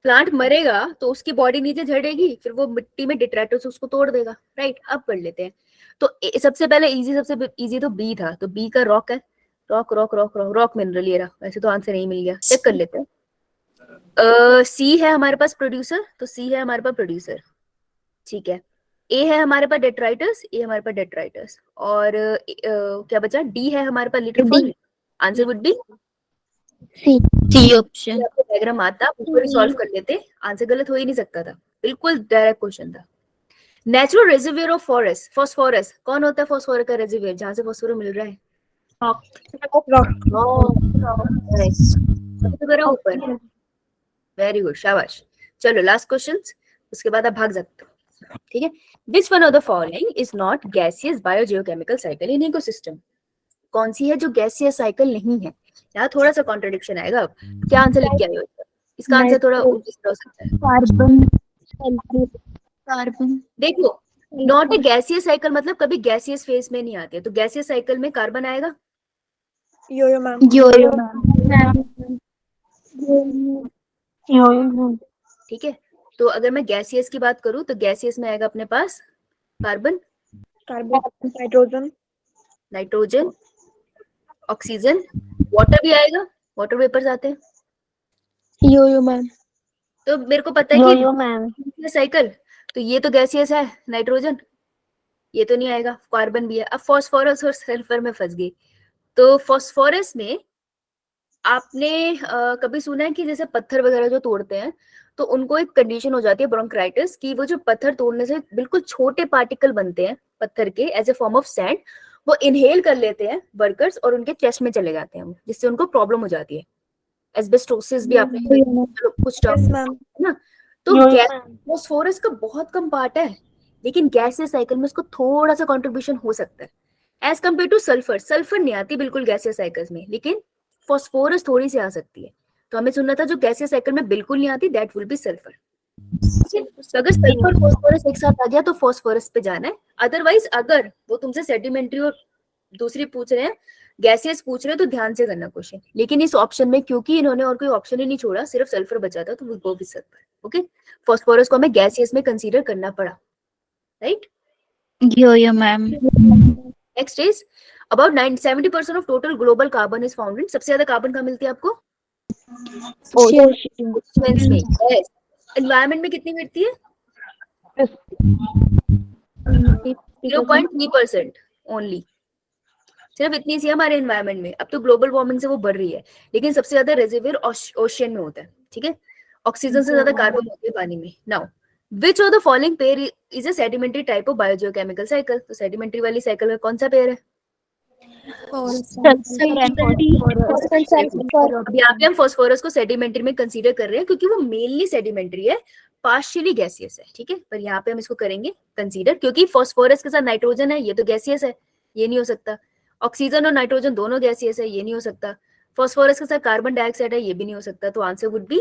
प्लांट मरेगा तो उसकी बॉडी नीचे झड़ेगी, फिर वो मिट्टी में डिट्रैक्टर्स उसको तोड़ देगा, राइट। अब कर लेते हैं। तो सबसे पहले सबसे इजी तो बी था, तो बी का रॉक है। Rock rock rock rock rock mineral, ये रहा। वैसे तो आंसर नहीं मिल गया, चेक कर लेते हैं। सी है हमारे पास प्रोड्यूसर, तो सी है हमारे पास प्रोड्यूसर, ठीक है। ए है हमारे पास डेट्राइटस, ए हमारे पास डेट्राइटस, और क्या बचा? डी है हमारे पास little fall. Answer would be
C option.
Diagram आता, ऊपर सॉल्व कर लेते, आंसर गलत हो ही नहीं सकता था, बिल्कुल डायरेक्ट क्वेश्चन था। नेचुरल रेजर्वियर ऑफ फॉरेस्ट, फास्फोरस, कौन होता है फास्फोरस का रेजर्वियर जहां से फास्फोरस मिल रहा है? ऊपर। वेरी गुड, शाबाश। चलो लास्ट क्वेश्चन, उसके बाद आप भाग सकते हो, ठीक है। Which one of the following is not gaseous biogeochemical cycle in ecosystem? कौन सी है जो गैसियस साइकिल नहीं है? यहाँ थोड़ा सा कॉन्ट्रडिक्शन आएगा। अब क्या आंसर लिख के आए हो? इसका आंसर थोड़ा उल्टा हो सकता है।
Carbon.
देखो, नॉट ए गैसियस साइकिल मतलब कभी गैसियस फेज में नहीं आती है, तो गैसियस साइकिल में कार्बन आएगा।
Yo-yo, ma'am.
Yo-yo, ma'am.
ठीक है, तो अगर मैं गैसियस की बात करूं तो गैसियस में आएगा अपने पास carbon,
carbon, nitrogen,
nitrogen, oxygen, water भी आएगा, वाटर वेपर्स आते हैं।
यो मैम,
तो मेरे को पता है
यो मैम,
कि साइकिल, तो ये तो गैसियस है नाइट्रोजन, ये तो नहीं आएगा, कार्बन भी है। अब फास्फोरस और सल्फर में फंस गई। तो फास्फोरस में आपने कभी सुना है कि जैसे पत्थर वगैरह जो तोड़ते हैं तो उनको एक कंडीशन हो जाती है ब्रोंकाइटिस की, वो जो पत्थर तोड़ने से बिल्कुल छोटे पार्टिकल बनते हैं पत्थर के as a form of sand, वो इनहेल कर लेते हैं वर्कर्स और उनके चेस्ट में चले जाते हैं, जिससे उनको प्रॉब्लम हो जाती है। एस्बेस्टोसिस भी आपने चलो कुछ टर्म
यस
है
मैम,
ना। तो फास्फोरस का बहुत कम पार्ट है, लेकिन गैसियस साइकिल में उसको थोड़ा सा कंट्रीब्यूशन हो सकता है as compare to sulphur. Sulphur नहीं आती बिल्कुल गैसियस साइकिल्स में, लेकिन फास्फोरस थोड़ी सी आ सकती है। तो हमें सुनना था जो गैसियस साइकिल में बिल्कुल नहीं आती, दैट विल बी सल्फर। तो अगर सल्फर फास्फोरस एक साथ आ गया तो फास्फोरस पे जाना है। अदरवाइज अगर वो तुमसे सेडिमेंट्री और दूसरी पूछ रहे हैं, गैसियस पूछ रहे हैं, तो ध्यान से करना क्वेश्चन। लेकिन इस ऑप्शन में क्योंकि इन्होंने और कोई ऑप्शन ही नहीं छोड़ा, सिर्फ सल्फर बचा था, तो वो go with sulphur. Okay, phosphorus को हमें गैसियस में कंसीडर करना पड़ा, right.
Yo, ma'am.
Next is about 70% of total global carbon is found in. सबसे ज्यादा कार्बन कहाँ मिलती है आपको? ओशंस में। यस। एनवायरनमेंट में कितनी मिलती है? 0.3% ओनली, सिर्फ इतनी सी है हमारे एनवायरनमेंट में। अब तो ग्लोबल वार्मिंग से वो बढ़ रही है, लेकिन सबसे ज्यादा रेजर्वियर ओशियन में होता है, ठीक है। ऑक्सीजन से ज्यादा कार्बन होती है पानी में। Now which of the following pair is a sedimentary type of biogeochemical cycle? तो सेडिमेंट्री वाली साइकिल में कौन सा पेयर है? अभी यहाँ पे हम फास्फोरस को सेडिमेंट्री में कंसीडर कर रहे हैं क्योंकि वो मेनली सेडिमेंट्री है, पार्शियली गैसियस है, ठीक है। पर यहाँ पे हम इसको करेंगे कंसीडर क्योंकि फास्फोरस के साथ नाइट्रोजन है, ये तो गैसियस है, ये नहीं हो सकता। ऑक्सीजन और नाइट्रोजन दोनों गैसियस है, ये नहीं हो सकता। फास्फोरस के साथ कार्बन डाइऑक्साइड है, ये भी नहीं हो सकता। तो answer would be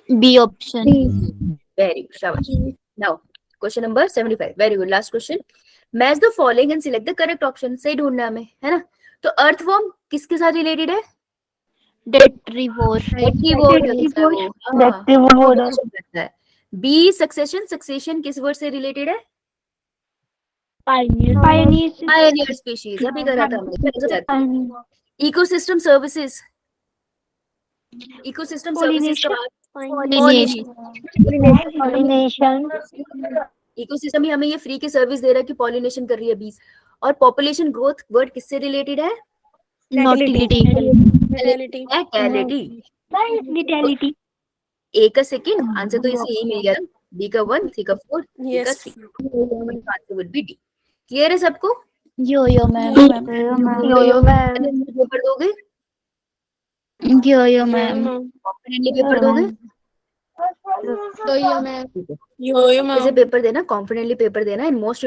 B option.
Very good, शाबाश। Now question number 75, very good, last question. Match the following and select the correct option. सही ढूंढना हमें, है ना। तो अर्थवर्म किसके साथ रिलेटेड है?
Detrivore.
बी सक्सेशन, सक्सेशन किस वर्ड से रिलेटेड है?
पायनियर,
पायनियर स्पीशीज, अभी करा था हमने। इकोसिस्टम सर्विसेज, इकोसिस्टम सर्विसेज का
पॉलिनेशन,
इकोसिस्टम ही हमें ये फ्री की सर्विस दे रहा है कि पॉलिनेशन कर रही है बीज। और पॉपुलेशन ग्रोथ वर्ड किससे रिलेटेड है?
Natility.
Natality. ए का सेकंड आंसर तो इसे यही मिल गया, बी का 1, सी का 4, डी का 3। Answer would B D. Clear है सबको?
Yo, ma'am.
पेपर दोगे?
Yo, ma'am.
कॉन्फिडेंटली पेपर दोगे?
तो यो मैम,
जैसे पेपर देना, कॉन्फिडेंटली पेपर देना। And most